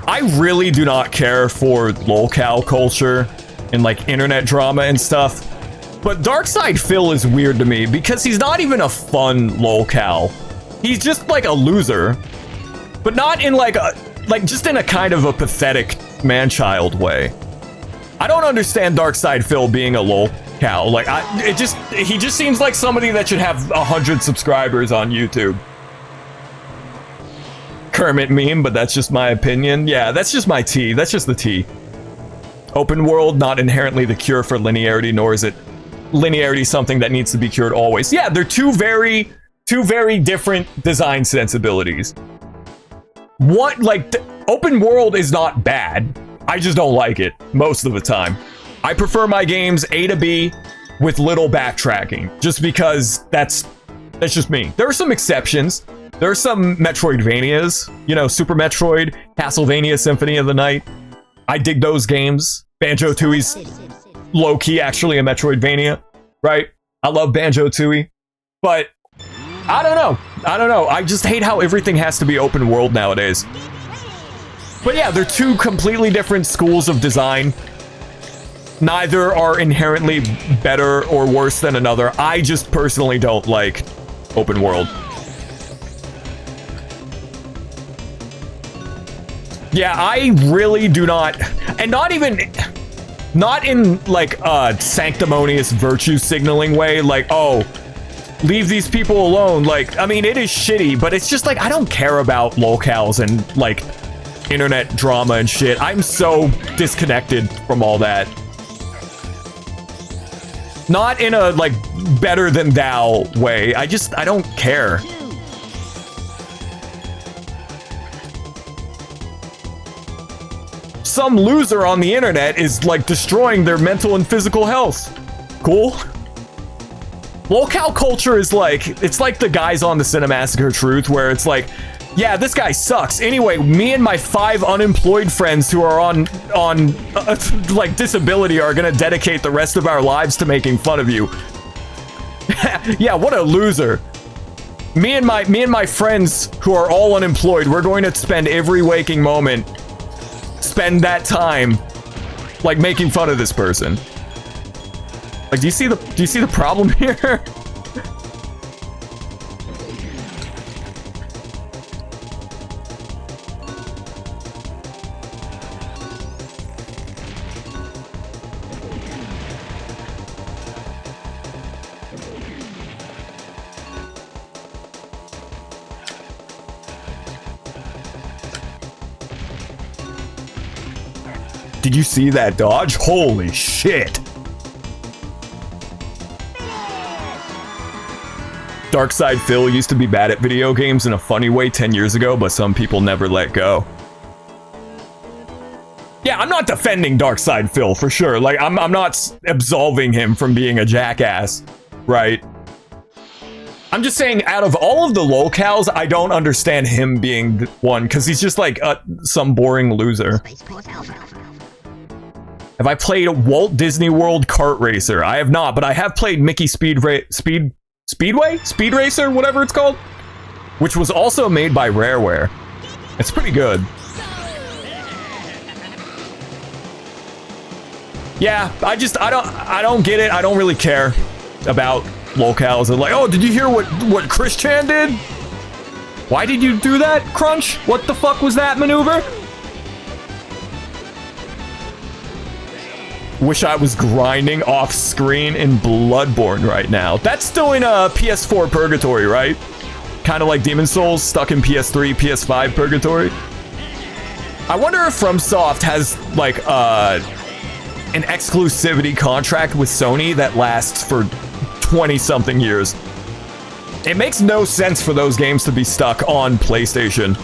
I really do not care for lolcow culture and like internet drama and stuff. But Dark Side Phil is weird to me because he's not even a fun lolcow. He's just like a loser. But not in like just in a kind of a pathetic man-child way. I don't understand Dark Side Phil being a lolcow. Like he just seems like somebody that should have 100 subscribers on YouTube. Kermit meme, but that's just my opinion. Yeah, that's just my tea. That's just the tea. Open world, not inherently the cure for linearity, nor is it linearity something that needs to be cured always. Yeah, they're two very different design sensibilities. Open world is not bad. I just don't like it most of the time. I prefer my games A to B with little backtracking, just because that's just me. There are some exceptions. There are some Metroidvanias, you know, Super Metroid, Castlevania Symphony of the Night. I dig those games. Banjo-Tooie's low-key actually a Metroidvania, right? I love Banjo-Tooie, but I don't know. I just hate how everything has to be open world nowadays. But yeah, they're two completely different schools of design. Neither are inherently better or worse than another. I just personally don't like open world. Yeah, I really do not, and not in like a sanctimonious virtue signaling way, like, oh, leave these people alone. Like, I mean, it is shitty, but it's just like, I don't care about lolcows and like internet drama and shit. I'm so disconnected from all that. Not in a like better than thou way. I don't care. Some loser on the internet is like destroying their mental and physical health. Cool. Lolcow culture is like, it's like the guys on the Cinemassacre Truth, where it's like, yeah, this guy sucks. Anyway, me and my 5 unemployed friends who are on like disability are gonna dedicate the rest of our lives to making fun of you. Yeah, what a loser. Me and my friends who are all unemployed, we're going to spend every waking moment, spend that time like making fun of this person. Like, do you see the problem here? Did you see that dodge? Holy shit. Dark Side Phil used to be bad at video games in a funny way 10 years ago, but some people never let go. Yeah, I'm not defending Dark Side Phil for sure. Like, I'm not absolving him from being a jackass, right? I'm just saying, out of all of the lolcows, I don't understand him being one, because he's just like some boring loser. Have I played Walt Disney World Kart Racer? I have not, but I have played Mickey Speedway, Speed Racer, whatever it's called, which was also made by Rareware. It's pretty good. Yeah, I don't get it. I don't really care about lolcows. And like, oh, did you hear what Chris Chan did? Why did you do that, Crunch? What the fuck was that maneuver? Wish I was grinding off screen in Bloodborne right now. That's still in a PS4 purgatory, right? Kind of like Demon Souls, stuck in PS3, PS5 purgatory. I wonder if FromSoft has like an exclusivity contract with Sony that lasts for 20-something years. It makes no sense for those games to be stuck on PlayStation.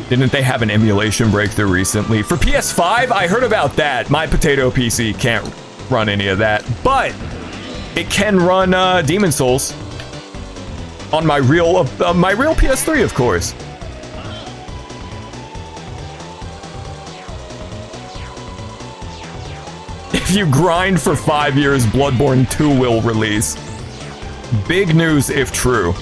Didn't they have an emulation breakthrough recently? For PS5, I heard about that. My potato PC can't run any of that, but it can run Demon Souls on my real PS3, of course. If you grind for 5 years, Bloodborne 2 will release. Big news if true.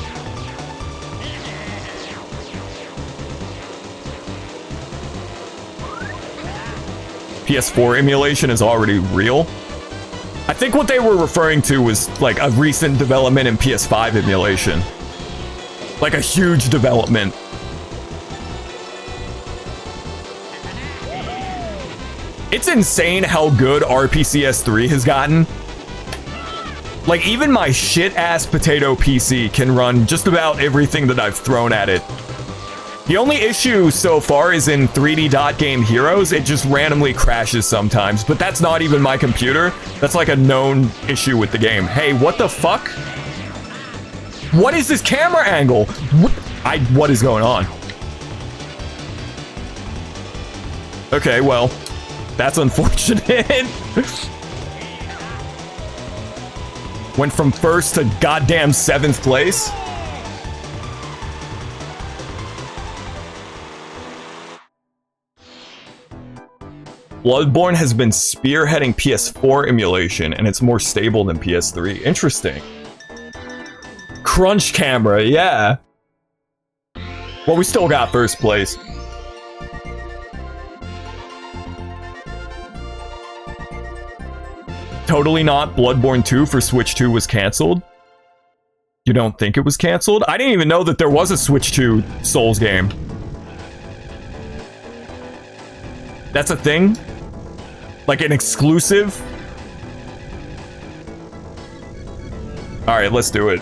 PS4 emulation is already real. I think what they were referring to was like a recent development in PS5 emulation. Like a huge development. It's insane how good RPCS3 has gotten. Like, even my shit-ass potato PC can run just about everything that I've thrown at it. The only issue so far is in 3D Dot Game Heroes. It just randomly crashes sometimes, but that's not even my computer. That's like a known issue with the game. Hey, what the fuck? What is this camera angle? What is going on? Okay, well, that's unfortunate. Went from first to goddamn 7th place. Bloodborne has been spearheading PS4 emulation, and it's more stable than PS3. Interesting. Crunch camera, yeah. Well, we still got first place. Totally not. Bloodborne 2 for Switch 2 was canceled. You don't think it was canceled? I didn't even know that there was a Switch 2 Souls game. That's a thing? Like an exclusive? Alright, let's do it.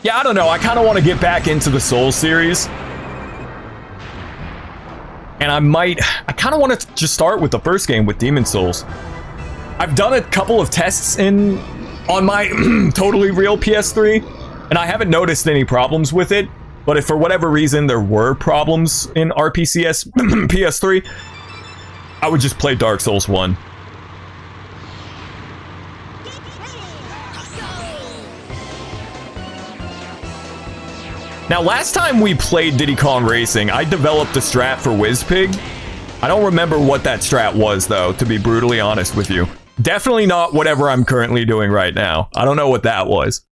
Yeah, I don't know. I kind of want to get back into the Souls series. And I kind of want to just start with the first game with Demon Souls. I've done a couple of tests on my totally real PS3, and I haven't noticed any problems with it. But if for whatever reason there were problems in RPCS PS3, I would just play Dark Souls 1. Now, last time we played Diddy Kong Racing, I developed a strat for WizPig. I don't remember what that strat was, though, to be brutally honest with you. Definitely not whatever I'm currently doing right now. I don't know what that was.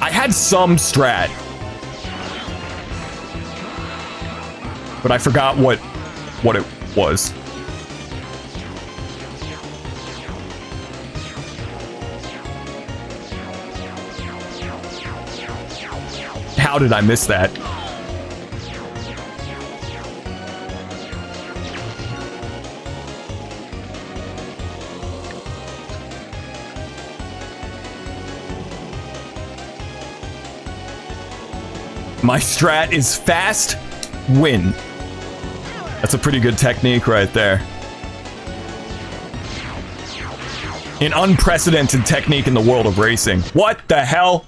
I had some strat, but I forgot what it was. How did I miss that? My strat is fast, win. That's a pretty good technique right there. An unprecedented technique in the world of racing. What the hell?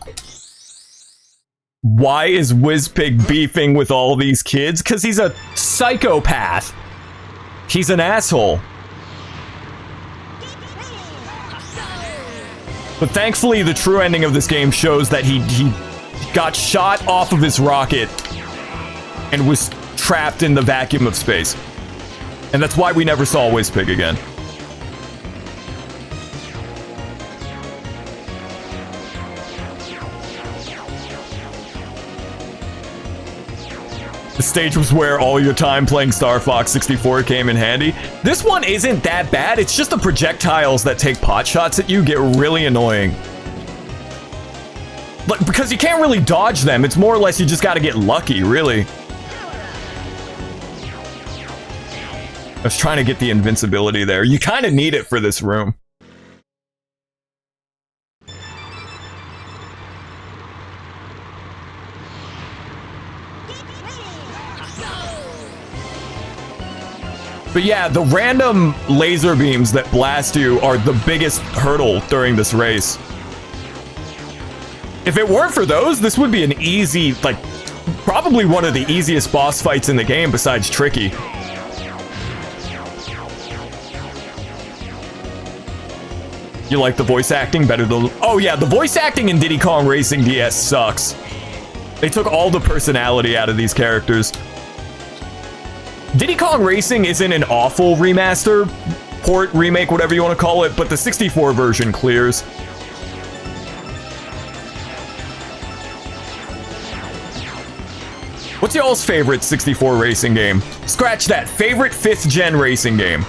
Why is WizPig beefing with all these kids? Because he's a psychopath. He's an asshole. But thankfully, the true ending of this game shows that he got shot off of his rocket and was trapped in the vacuum of space. And that's why we never saw WizPig again. The stage was where all your time playing Star Fox 64 came in handy. This one isn't that bad. It's just the projectiles that take pot shots at you get really annoying. But because you can't really dodge them, it's more or less you just gotta get lucky, really. I was trying to get the invincibility there. You kind of need it for this room. But yeah, the random laser beams that blast you are the biggest hurdle during this race. If it weren't for those, this would be an easy, like, probably one of the easiest boss fights in the game besides Tricky. You like the voice acting better than... Oh yeah, the voice acting in Diddy Kong Racing DS sucks. They took all the personality out of these characters. Diddy Kong Racing isn't an awful remaster, port, remake, whatever you want to call it, but the 64 version clears. What's y'all's favorite 64 racing game? Scratch that. Favorite 5th gen racing game?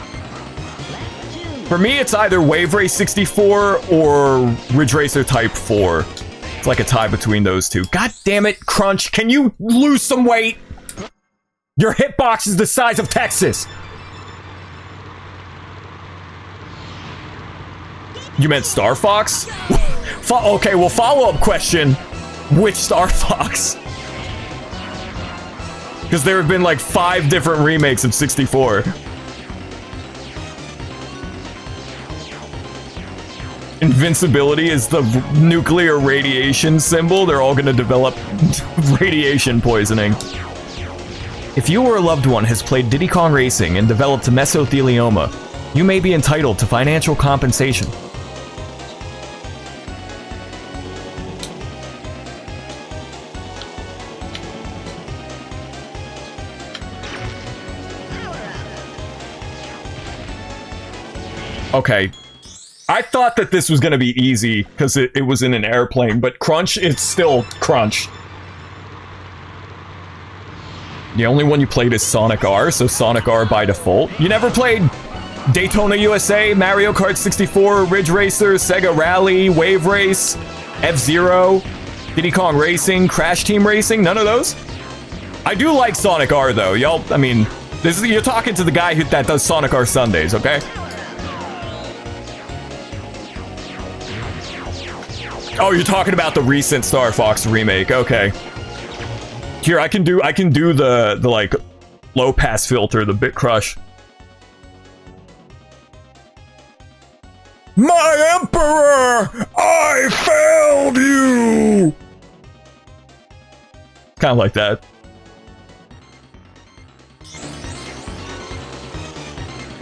For me, it's either Wave Race 64 or Ridge Racer Type 4. It's like a tie between those two. God damn it, Crunch, can you lose some weight? Your hitbox is the size of Texas. You meant Star Fox? Okay, well, follow-up question. Which Star Fox? Because there have been like 5 different remakes of 64. Invincibility is the nuclear radiation symbol. They're all going to develop radiation poisoning. If you or a loved one has played Diddy Kong Racing and developed mesothelioma, you may be entitled to financial compensation. Okay. I thought that this was going to be easy because it was in an airplane, but Crunch, it's still Crunch. The only one you played is Sonic R, so Sonic R by default. You never played Daytona USA, Mario Kart 64, Ridge Racer, Sega Rally, Wave Race, F-Zero, Diddy Kong Racing, Crash Team Racing? None of those? I do like Sonic R, though. Y'all, I mean, you're talking to the guy that does Sonic R Sundays, okay? Oh, you're talking about the recent Star Fox remake. Okay. Here, I can do the like low pass filter, the Bit Crush. My Emperor, I failed you. Kind of like that.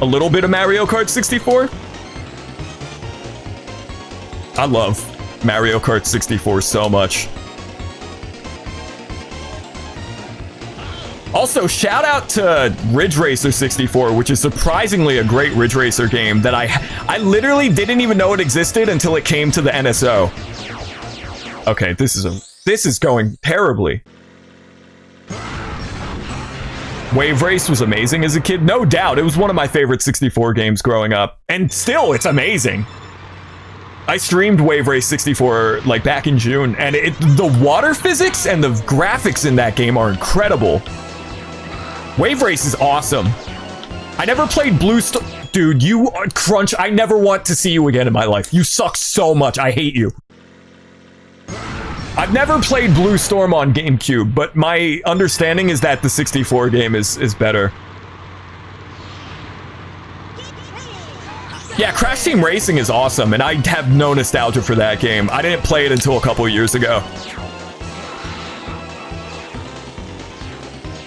A little bit of Mario Kart 64. I love Mario Kart 64 so much. Also, shout out to Ridge Racer 64, which is surprisingly a great Ridge Racer game that I literally didn't even know it existed until it came to the NSO. Okay, this is going terribly. Wave Race was amazing as a kid, no doubt. It was one of my favorite 64 games growing up, and still, it's amazing. I streamed Wave Race 64 like back in June, and the water physics and the graphics in that game are incredible. Wave Race is awesome. I never played Blue Star. Dude, you are Crunch. I never want to see you again in my life. You suck so much. I hate you. I've never played Blue Storm on GameCube, but my understanding is that the 64 game is better. Yeah, Crash Team Racing is awesome, and I have no nostalgia for that game. I didn't play it until a couple years ago.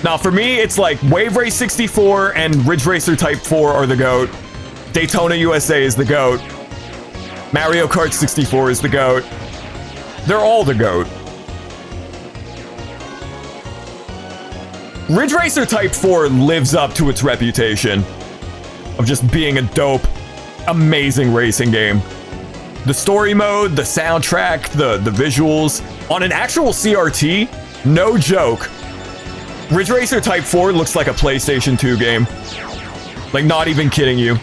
Now, for me, it's like Wave Race 64 and Ridge Racer Type 4 are the GOAT. Daytona USA is the GOAT. Mario Kart 64 is the GOAT. They're all the GOAT. Ridge Racer Type 4 lives up to its reputation of just being a dope, amazing racing game. The story mode, the soundtrack, the visuals. On an actual CRT, no joke, Ridge Racer Type 4 looks like a PlayStation 2 game. Like, not even kidding you.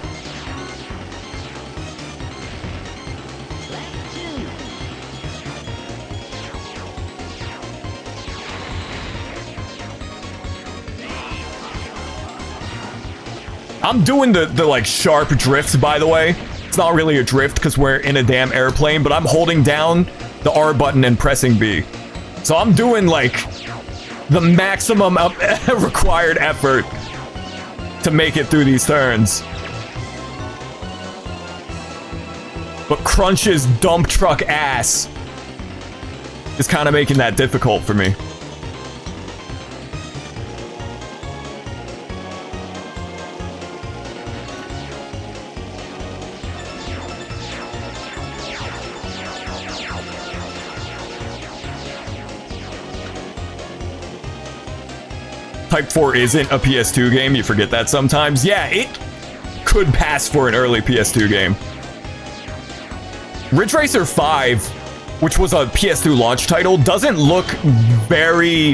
I'm doing the like sharp drift, by the way. It's not really a drift because we're in a damn airplane, but I'm holding down the R button and pressing B. So I'm doing like the maximum required effort to make it through these turns. But KRUNCH's dump truck ass is kind of making that difficult for me. Type 4 isn't a PS2 game, you forget that sometimes. Yeah, it could pass for an early PS2 game. Ridge Racer 5, which was a PS2 launch title, doesn't look very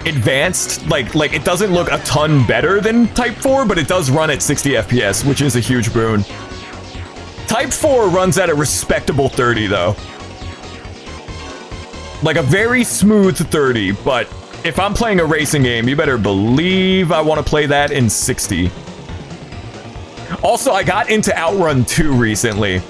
advanced. Like it doesn't look a ton better than Type 4, but it does run at 60 FPS, which is a huge boon. Type 4 runs at a respectable 30, though. Like a very smooth 30, but if I'm playing a racing game, you better believe I want to play that in 60. Also, I got into Outrun 2 recently.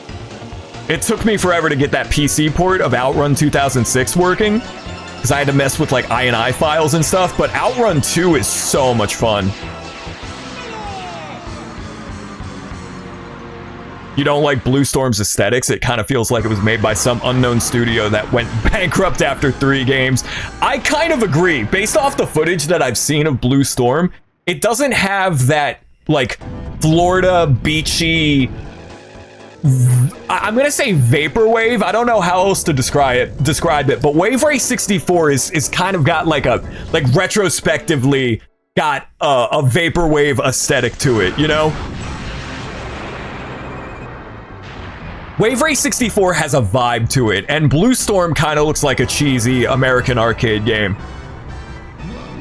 It took me forever to get that PC port of Outrun 2006 working, because I had to mess with like INI files and stuff, but Outrun 2 is so much fun. You don't like Blue Storm's aesthetics? It kind of feels like it was made by some unknown studio that went bankrupt after 3 games. I kind of agree. Based off the footage that I've seen of Blue Storm, it doesn't have that, like, Florida beachy... I'm gonna say vaporwave. I don't know how else to describe it, but Wave Race 64 is kind of got like retrospectively got a vaporwave aesthetic to it, you know? Wave Race 64 has a vibe to it, and Blue Storm kind of looks like a cheesy American arcade game.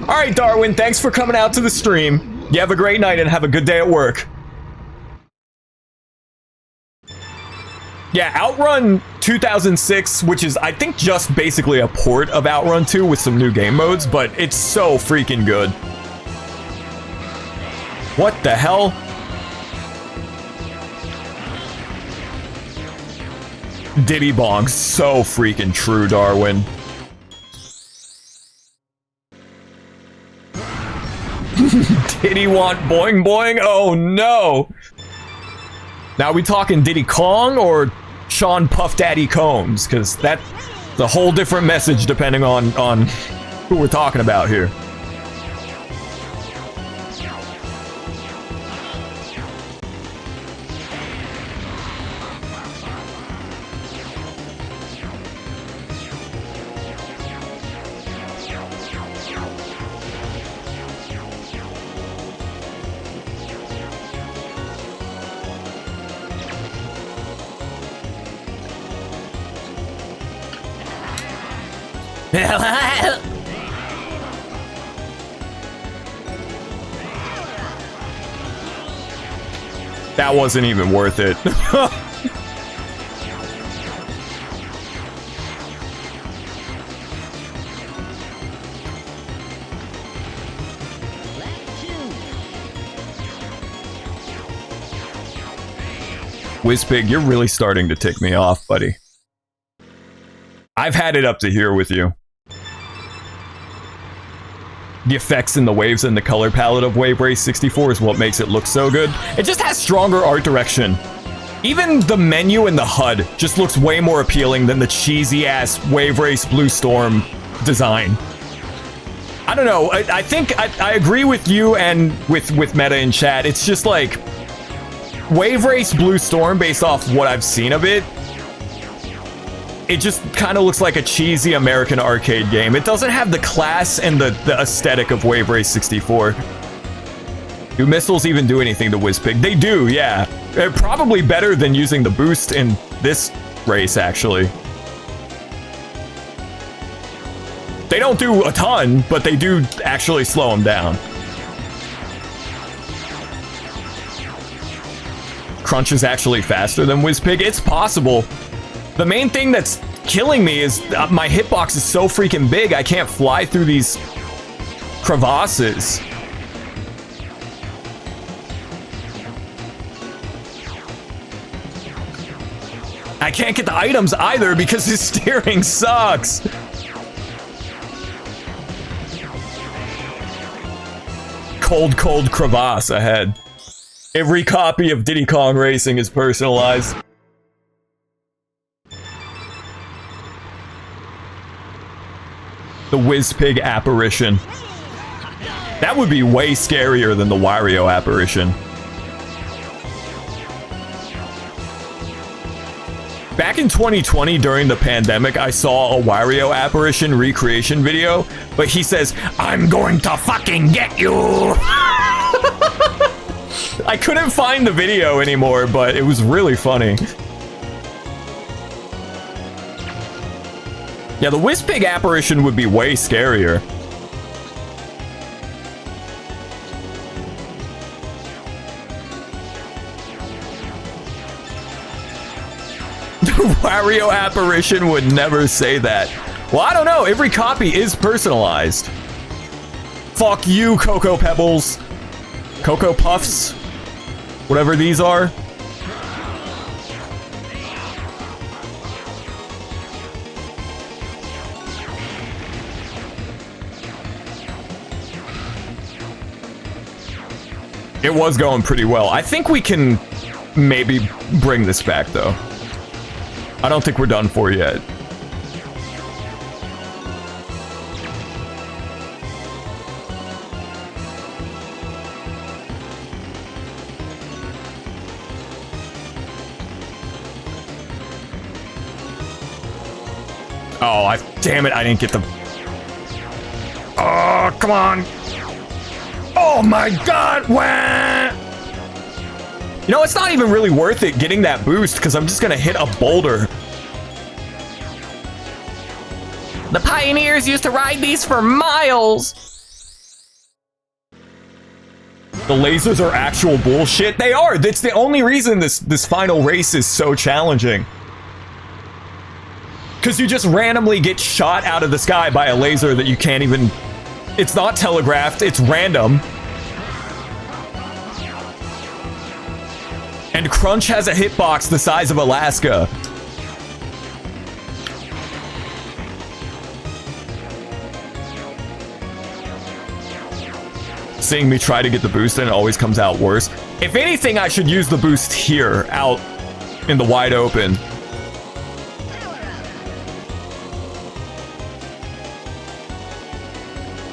Alright, Darwin, thanks for coming out to the stream. You have a great night and have a good day at work. Yeah, Outrun 2006, which is, I think, just basically a port of Outrun 2 with some new game modes, but it's so freaking good. What the hell? Diddy Bong, so freaking true, Darwin. Diddy want boing boing? Oh no! Now, are we talking Diddy Kong or Sean Puff Daddy Combs? Because that's a whole different message depending on who we're talking about here. That wasn't even worth it. Whizpig, you're really starting to tick me off, buddy. I've had it up to here with you. The effects and the waves and the color palette of Wave Race 64 is what makes it look so good. It just has stronger art direction. Even the menu and the HUD just looks way more appealing than the cheesy-ass Wave Race Blue Storm design. I don't know, I think I agree with you and with Meta in chat. It's just like, Wave Race Blue Storm, based off what I've seen of it, it just kind of looks like a cheesy American arcade game. It doesn't have the class and the aesthetic of Wave Race 64. Do missiles even do anything to Whizpig? They do, yeah. They're probably better than using the boost in this race, actually. They don't do a ton, but they do actually slow them down. KRUNCH is actually faster than Whizpig? It's possible. The main thing that's killing me is my hitbox is so freaking big, I can't fly through these crevasses. I can't get the items either because his steering sucks. cold crevasse ahead. Every copy of Diddy Kong Racing is personalized. The Whizpig apparition. That would be way scarier than the Wario apparition. Back in 2020, during the pandemic, I saw a Wario apparition recreation video, but he says, "I'm going to fucking get you!" I couldn't find the video anymore, but it was really funny. Yeah, the Whizpig apparition would be way scarier. The Wario apparition would never say that. Well, I don't know. Every copy is personalized. Fuck you, Cocoa Pebbles. Cocoa Puffs. Whatever these are. It was going pretty well. I think we can maybe bring this back, though. I don't think we're done for yet. Oh, damn it, I didn't get the... Oh, come on! Oh my god! Wah! You know, it's not even really worth it getting that boost, because I'm just gonna hit a boulder. The pioneers used to ride these for miles! The lasers are actual bullshit. They are! That's the only reason this final race is so challenging. Because you just randomly get shot out of the sky by a laser that you can't even... It's not telegraphed, it's random. And KRUNCH has a hitbox the size of Alaska. Seeing me try to get the boost and it always comes out worse. If anything, I should use the boost here, out in the wide open.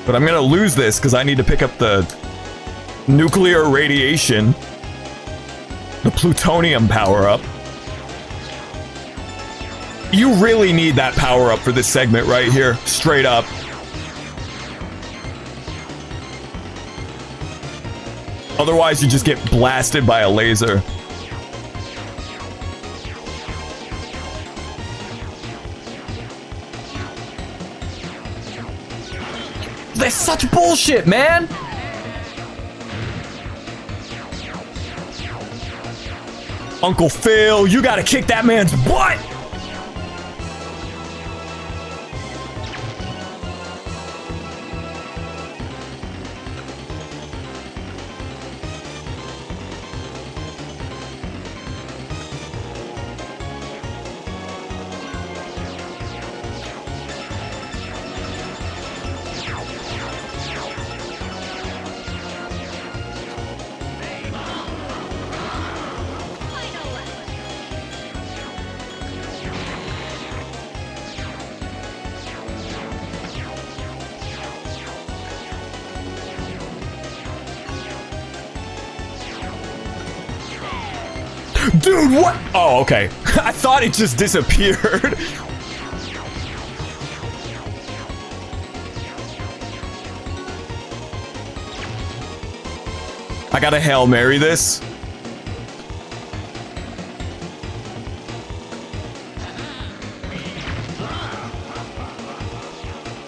But I'm gonna lose this because I need to pick up the nuclear radiation. The plutonium power-up. You really need that power-up for this segment right here. Straight up. Otherwise, you just get blasted by a laser. That's such bullshit, man! Uncle Phil, you gotta kick that man's butt! Dude, what? Oh, okay. I thought it just disappeared. I gotta Hail Mary this.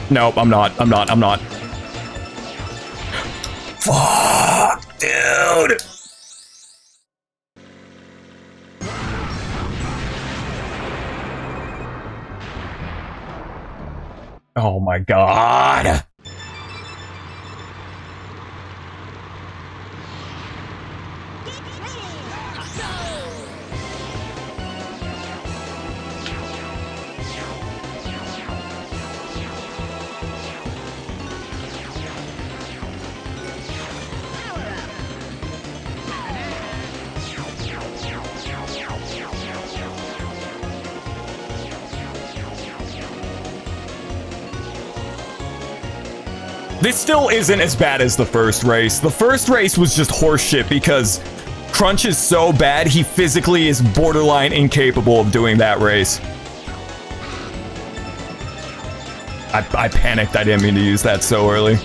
Nope, I'm not. Fuck, dude. Oh my god. This still isn't as bad as the first race. The first race was just horseshit because KRUNCH is so bad, he physically is borderline incapable of doing that race. I panicked. I didn't mean to use that so early.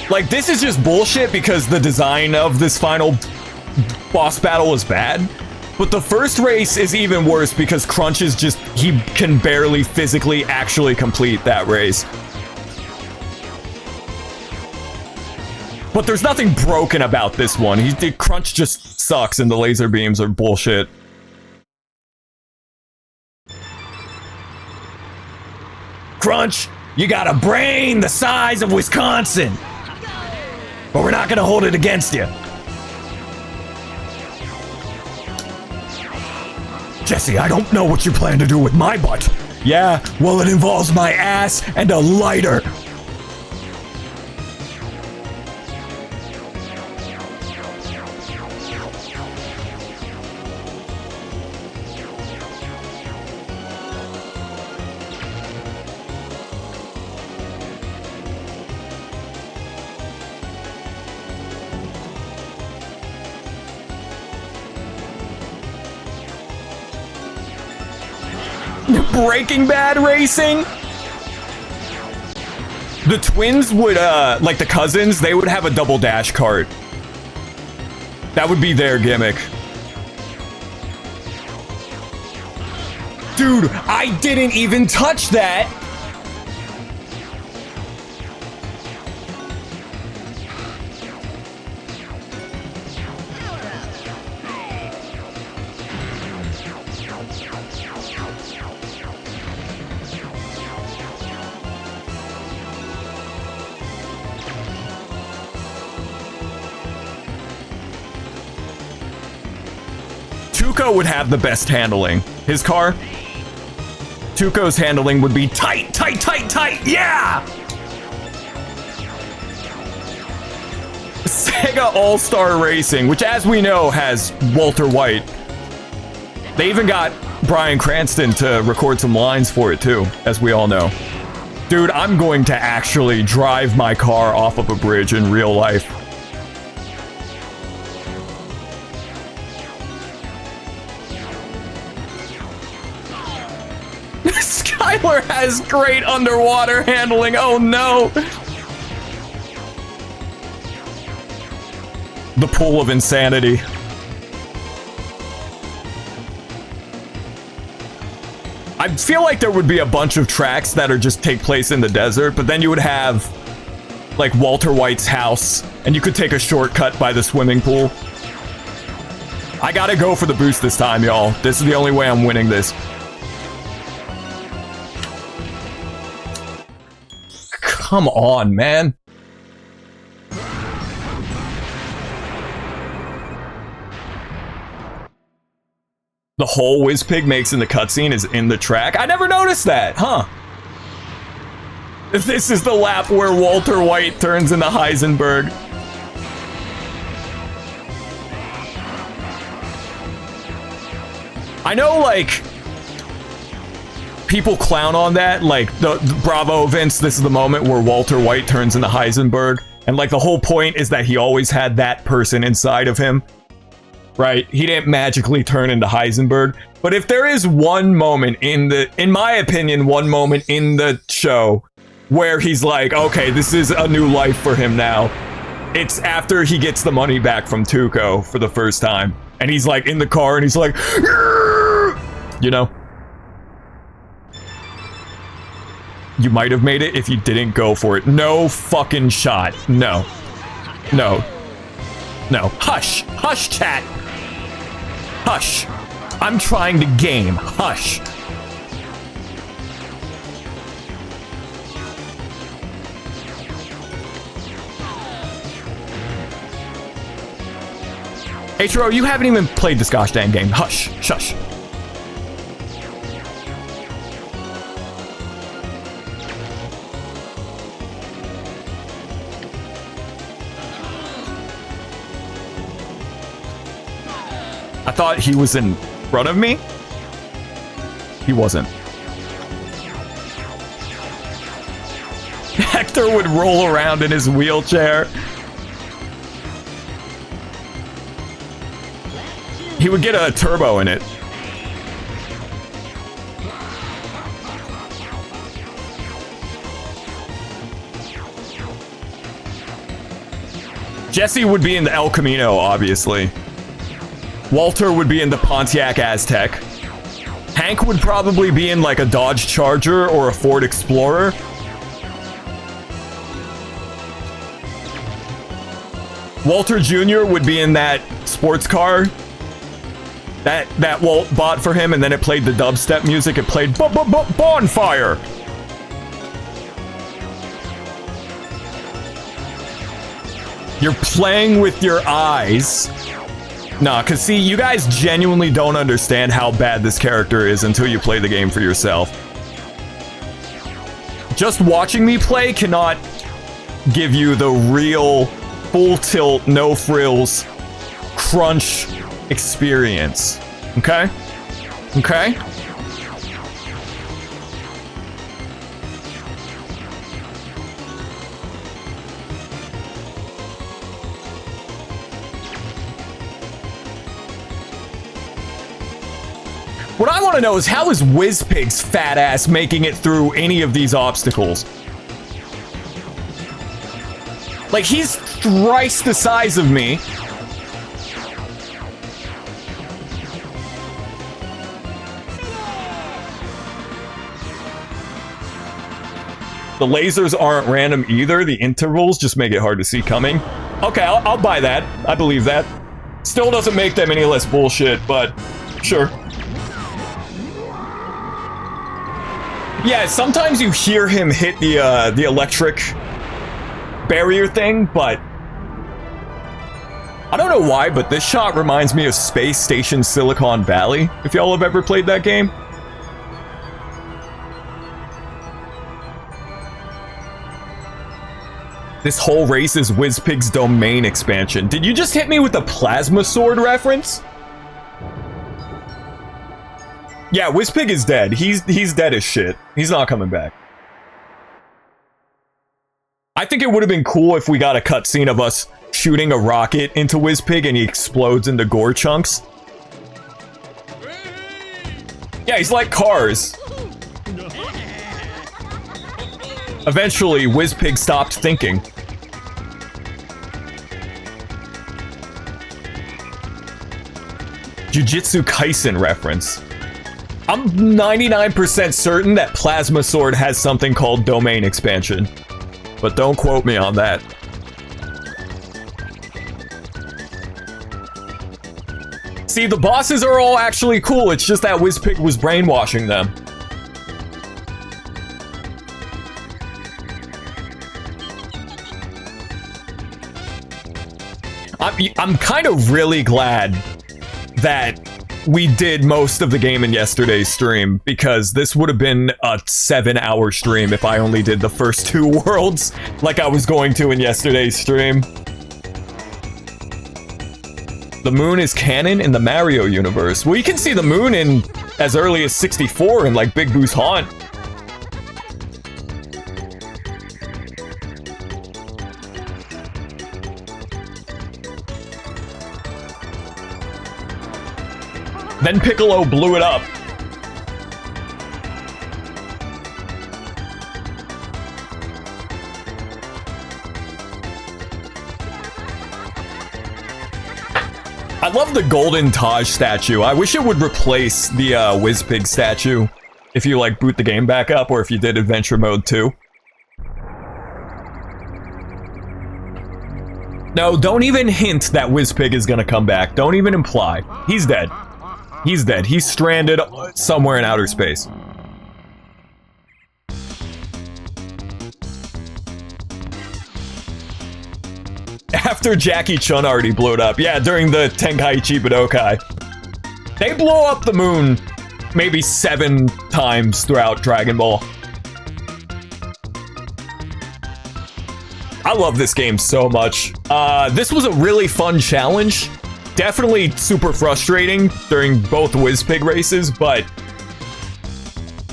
Like, this is just bullshit because the design of this final boss battle is bad. But the first race is even worse because KRUNCH is just, he can barely physically actually complete that race. But there's nothing broken about this one. KRUNCH just sucks and the laser beams are bullshit. KRUNCH, you got a brain the size of Wisconsin. But we're not gonna hold it against you. Jesse, I don't know what you plan to do with my butt. Yeah, well, it involves my ass and a lighter. Breaking Bad racing? The twins would, like the cousins, they would have a double dash cart. That would be their gimmick. Dude, I didn't even touch that! Tuco would have the best handling. His car, Tuco's handling would be tight, tight, tight, tight, yeah! Sega All-Star Racing, which as we know has Walter White. They even got Bryan Cranston to record some lines for it too, as we all know. Dude, I'm going to actually drive my car off of a bridge in real life. Skylar has great underwater handling. Oh no! The pool of insanity. I feel like there would be a bunch of tracks that are just take place in the desert, but then you would have like Walter White's house, and you could take a shortcut by the swimming pool. I gotta go for the boost this time, y'all. This is the only way I'm winning this. Come on, man. The hole Wizpig makes in the cutscene is in the track. I never noticed that, huh? This is the lap where Walter White turns into Heisenberg. I know, like, people clown on that, like, the bravo, Vince, this is the moment where Walter White turns into Heisenberg. And, like, the whole point is that he always had that person inside of him. Right? He didn't magically turn into Heisenberg. But if there is one moment in my opinion, one moment in the show where he's like, okay, this is a new life for him now, it's after he gets the money back from Tuco for the first time. And he's like in the car and he's like, you know? You might have made it if you didn't go for it. No fucking shot. No. No. No. Hush. Hush, chat. Hush. I'm trying to game. Hush. H-Ro, you haven't even played this gosh dang game. Hush. Shush. I thought he was in front of me. He wasn't. Hector would roll around in his wheelchair. He would get a turbo in it. Jesse would be in the El Camino, obviously. Walter would be in the Pontiac Aztec. Hank would probably be in like a Dodge Charger or a Ford Explorer. Walter Jr. would be in that sports car that Walt bought for him, and then it played the dubstep music. It played Bonfire. You're playing with your eyes. Nah, cause see, you guys genuinely don't understand how bad this character is until you play the game for yourself. Just watching me play cannot give you the real full tilt, no frills, crunch experience. Okay? Okay? What I want to know is how is WizPig's fat ass making it through any of these obstacles? Like, he's thrice the size of me. The lasers aren't random either. The intervals just make it hard to see coming. Okay, I'll buy that. I believe that. Still doesn't make them any less bullshit, but sure. Yeah, sometimes you hear him hit the electric barrier thing, but I don't know why, but this shot reminds me of Space Station Silicon Valley, if y'all have ever played that game. This whole race is WizPig's domain expansion. Did you just hit me with a plasma sword reference? Yeah, WizPig is dead. He's dead as shit. He's not coming back. I think it would have been cool if we got a cutscene of us shooting a rocket into WizPig and he explodes into gore chunks. Yeah, he's like Cars. Eventually, WizPig stopped thinking. Jujutsu Kaisen reference. I'm 99% certain that Plasma Sword has something called domain expansion. But don't quote me on that. See, the bosses are all actually cool, it's just that WizPig was brainwashing them. I'm kind of really glad that we did most of the game in yesterday's stream, because this would have been a 7-hour stream if I only did the first 2 worlds like I was going to in yesterday's stream. The moon is canon in the Mario universe. Well, you can see the moon in as early as 64 in like Big Boo's Haunt. Then Piccolo blew it up. I love the golden Taj statue. I wish it would replace the WizPig statue if you like boot the game back up, or if you did adventure mode too. No, don't even hint that WizPig is gonna come back. Don't even imply. He's dead. He's dead. He's stranded somewhere in outer space. After Jackie Chun already blew it up. Yeah, during the Tenkaichi Budokai. They blow up the moon maybe 7 times throughout Dragon Ball. I love this game so much. This was a really fun challenge. Definitely super frustrating during both WizPig races, but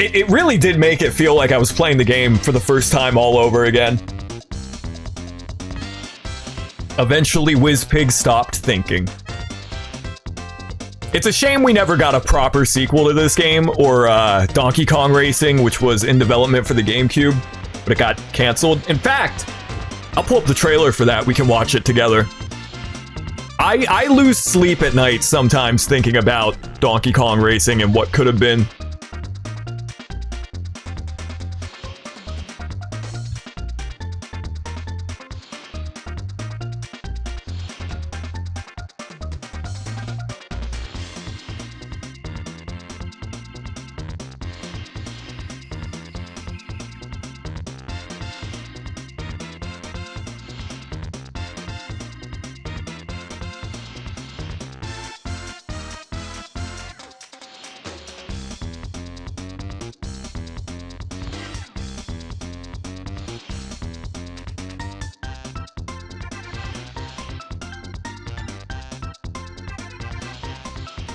It really did make it feel like I was playing the game for the first time all over again. Eventually, WizPig stopped thinking. It's a shame we never got a proper sequel to this game, or Donkey Kong Racing, which was in development for the GameCube, but it got canceled. In fact, I'll pull up the trailer for that. We can watch it together. I lose sleep at night sometimes thinking about Donkey Kong Racing and what could have been.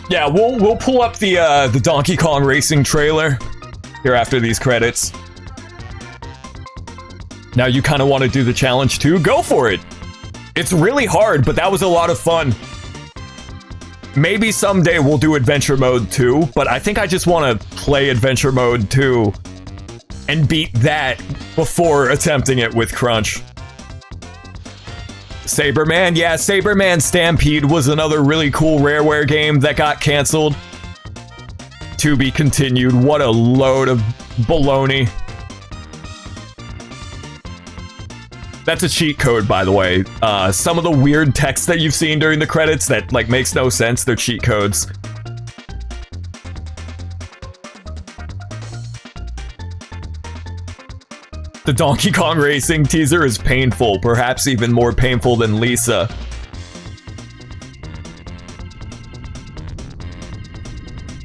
Yeah, we'll pull up the Donkey Kong Racing trailer here after these credits. Now you kind of want to do the challenge too? Go for it! It's really hard, but that was a lot of fun. Maybe someday we'll do Adventure Mode 2, but I think I just want to play Adventure Mode 2 and beat that before attempting it with KRUNCH. Saberman, yeah, Saberman Stampede was another really cool Rareware game that got canceled. To be continued. What a load of baloney. That's a cheat code, by the way. Some of the weird text that you've seen during the credits that, like, makes no sense, they're cheat codes. The Donkey Kong Racing teaser is painful, perhaps even more painful than Lisa.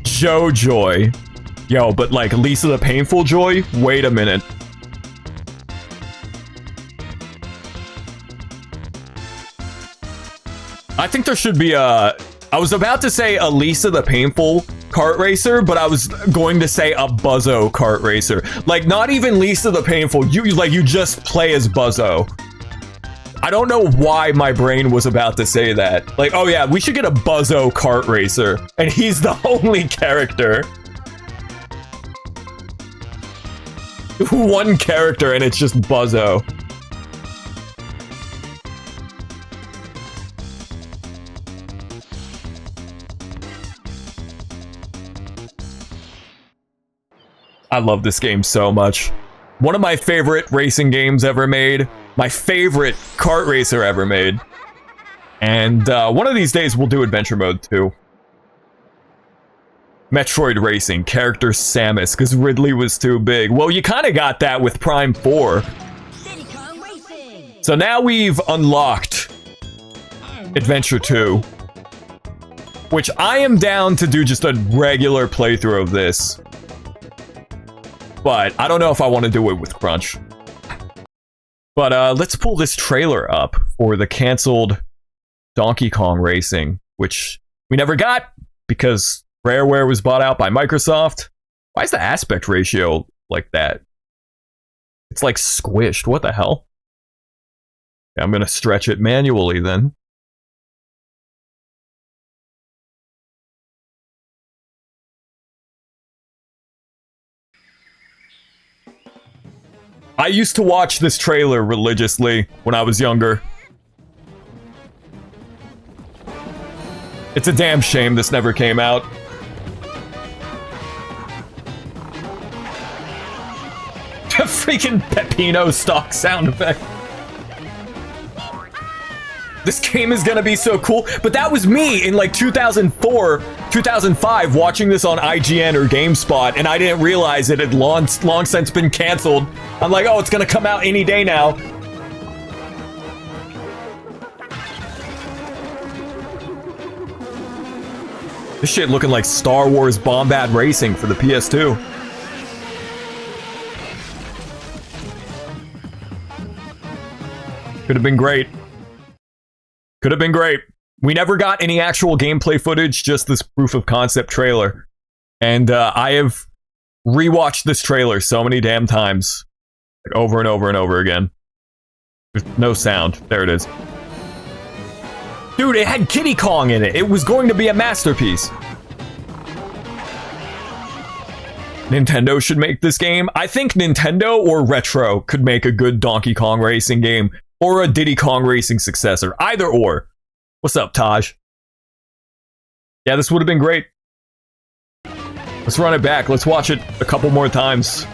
Joe Joy. Yo, but like Lisa the Painful Joy? Wait a minute. I think there should be a... I was about to say a Lisa the Painful kart racer, but I was going to say a Buzzo kart racer. Like, not even Lisa the Painful. You just play as Buzzo. I don't know why my brain was about to say that. Like, oh yeah, we should get a Buzzo kart racer, and he's the only character. One character, and it's just Buzzo. I love this game so much. One of my favorite racing games ever made. My favorite kart racer ever made. And one of these days we'll do Adventure Mode 2. Metroid Racing, character Samus, because Ridley was too big. Well, you kind of got that with Prime 4. So now we've unlocked Adventure 2. Which I am down to do just a regular playthrough of this. But I don't know if I want to do it with KRUNCH. But let's pull this trailer up for the canceled Donkey Kong Racing, which we never got because Rareware was bought out by Microsoft. Why is the aspect ratio like that? It's like squished. What the hell? Okay, I'm going to stretch it manually then. I used to watch this trailer religiously when I was younger. It's a damn shame this never came out. A freaking Peppino stock sound effect. This game is gonna be so cool, but that was me in like 2004, 2005 watching this on IGN or GameSpot, and I didn't realize it had long since been canceled. I'm like, oh, it's gonna come out any day now. This shit looking like Star Wars Bombad Racing for the PS2. Could have been great. Could have been great. We never got any actual gameplay footage, just this proof of concept trailer. And I have rewatched this trailer so many damn times. Like over and over and over again. There's no sound. There it is. Dude, it had Kiddy Kong in it. It was going to be a masterpiece. Nintendo should make this game. I think Nintendo or Retro could make a good Donkey Kong racing game or a Diddy Kong racing successor. Either or. What's up, Taj? Yeah, this would have been great. Let's run it back. Let's watch it a couple more times.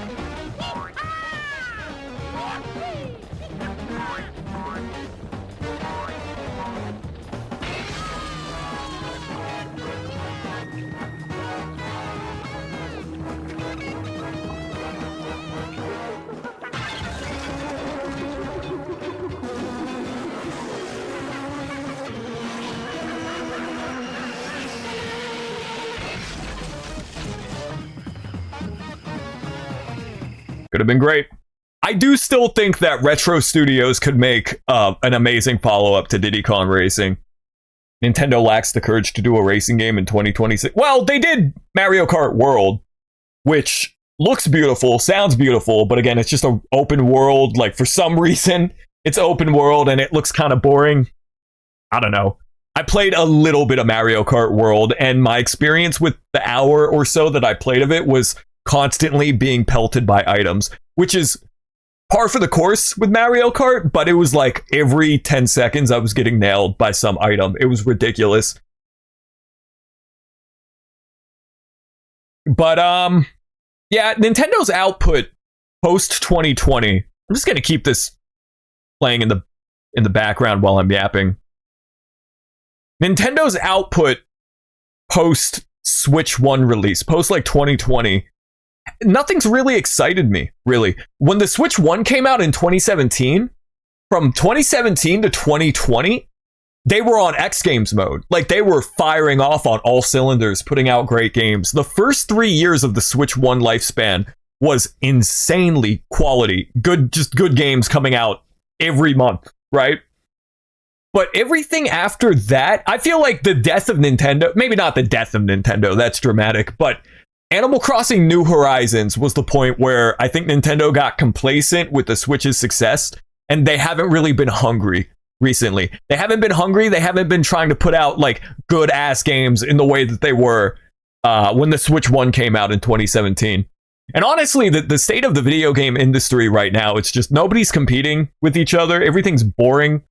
Could have been great. I do still think that Retro Studios could make an amazing follow-up to Diddy Kong Racing. Nintendo lacks the courage to do a racing game in 2026. Well, they did Mario Kart World, which looks beautiful, sounds beautiful, but again, it's just an open world. Like, for some reason, it's open world and it looks kind of boring. I don't know. I played a little bit of Mario Kart World, and my experience with the hour or so that I played of it was constantly being pelted by items, which is par for the course with Mario Kart, but it was like every 10 seconds I was getting nailed by some item. It was ridiculous. But yeah, Nintendo's output post 2020. I'm just gonna keep this playing in the background while I'm yapping. Nintendo's output post Switch 1 release, post like 2020, nothing's really excited me, really. When the Switch 1 came out in 2017, from 2017 to 2020, they were on X Games mode. Like, they were firing off on all cylinders, putting out great games. The first 3 years of the Switch 1 lifespan was insanely quality. Just good games coming out every month, right? But everything after that, I feel like the death of Nintendo, maybe not the death of Nintendo, that's dramatic, but Animal Crossing New Horizons was the point where I think Nintendo got complacent with the Switch's success, and they haven't really been hungry recently. They haven't been hungry. They haven't been trying to put out like good ass games in the way that they were when the Switch 1 came out in 2017. And honestly, the state of the video game industry right now, it's just nobody's competing with each other. Everything's boring.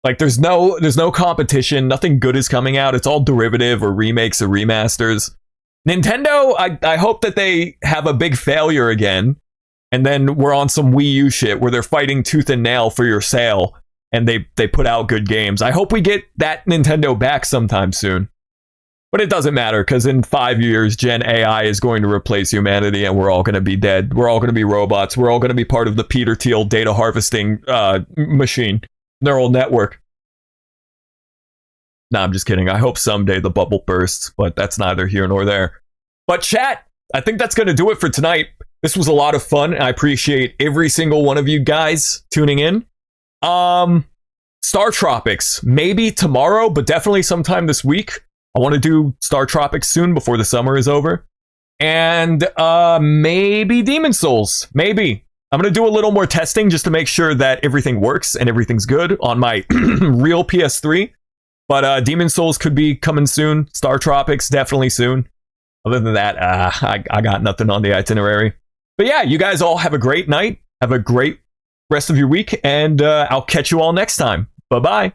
Like, there's no competition. Nothing good is coming out. It's all derivative or remakes or remasters. Nintendo, I hope that they have a big failure again, and then we're on some Wii U shit where they're fighting tooth and nail for your sale, and they put out good games. I hope we get that Nintendo back sometime soon. But it doesn't matter, because in 5 years, Gen AI is going to replace humanity, and we're all going to be dead. We're all going to be robots. We're all going to be part of the Peter Thiel data harvesting machine. Neural network. Nah, I'm just kidding. I hope someday the bubble bursts, but that's neither here nor there. But chat, I think that's going to do it for tonight. This was a lot of fun, and I appreciate every single one of you guys tuning in. Star Tropics, maybe tomorrow, but definitely sometime this week. I want to do Star Tropics soon before the summer is over. And maybe Demon Souls. Maybe. I'm going to do a little more testing just to make sure that everything works and everything's good on my real PS3. But Demon Souls could be coming soon. Star Tropics, definitely soon. Other than that, I got nothing on the itinerary. But yeah, you guys all have a great night. Have a great rest of your week. And I'll catch you all next time. Bye-bye.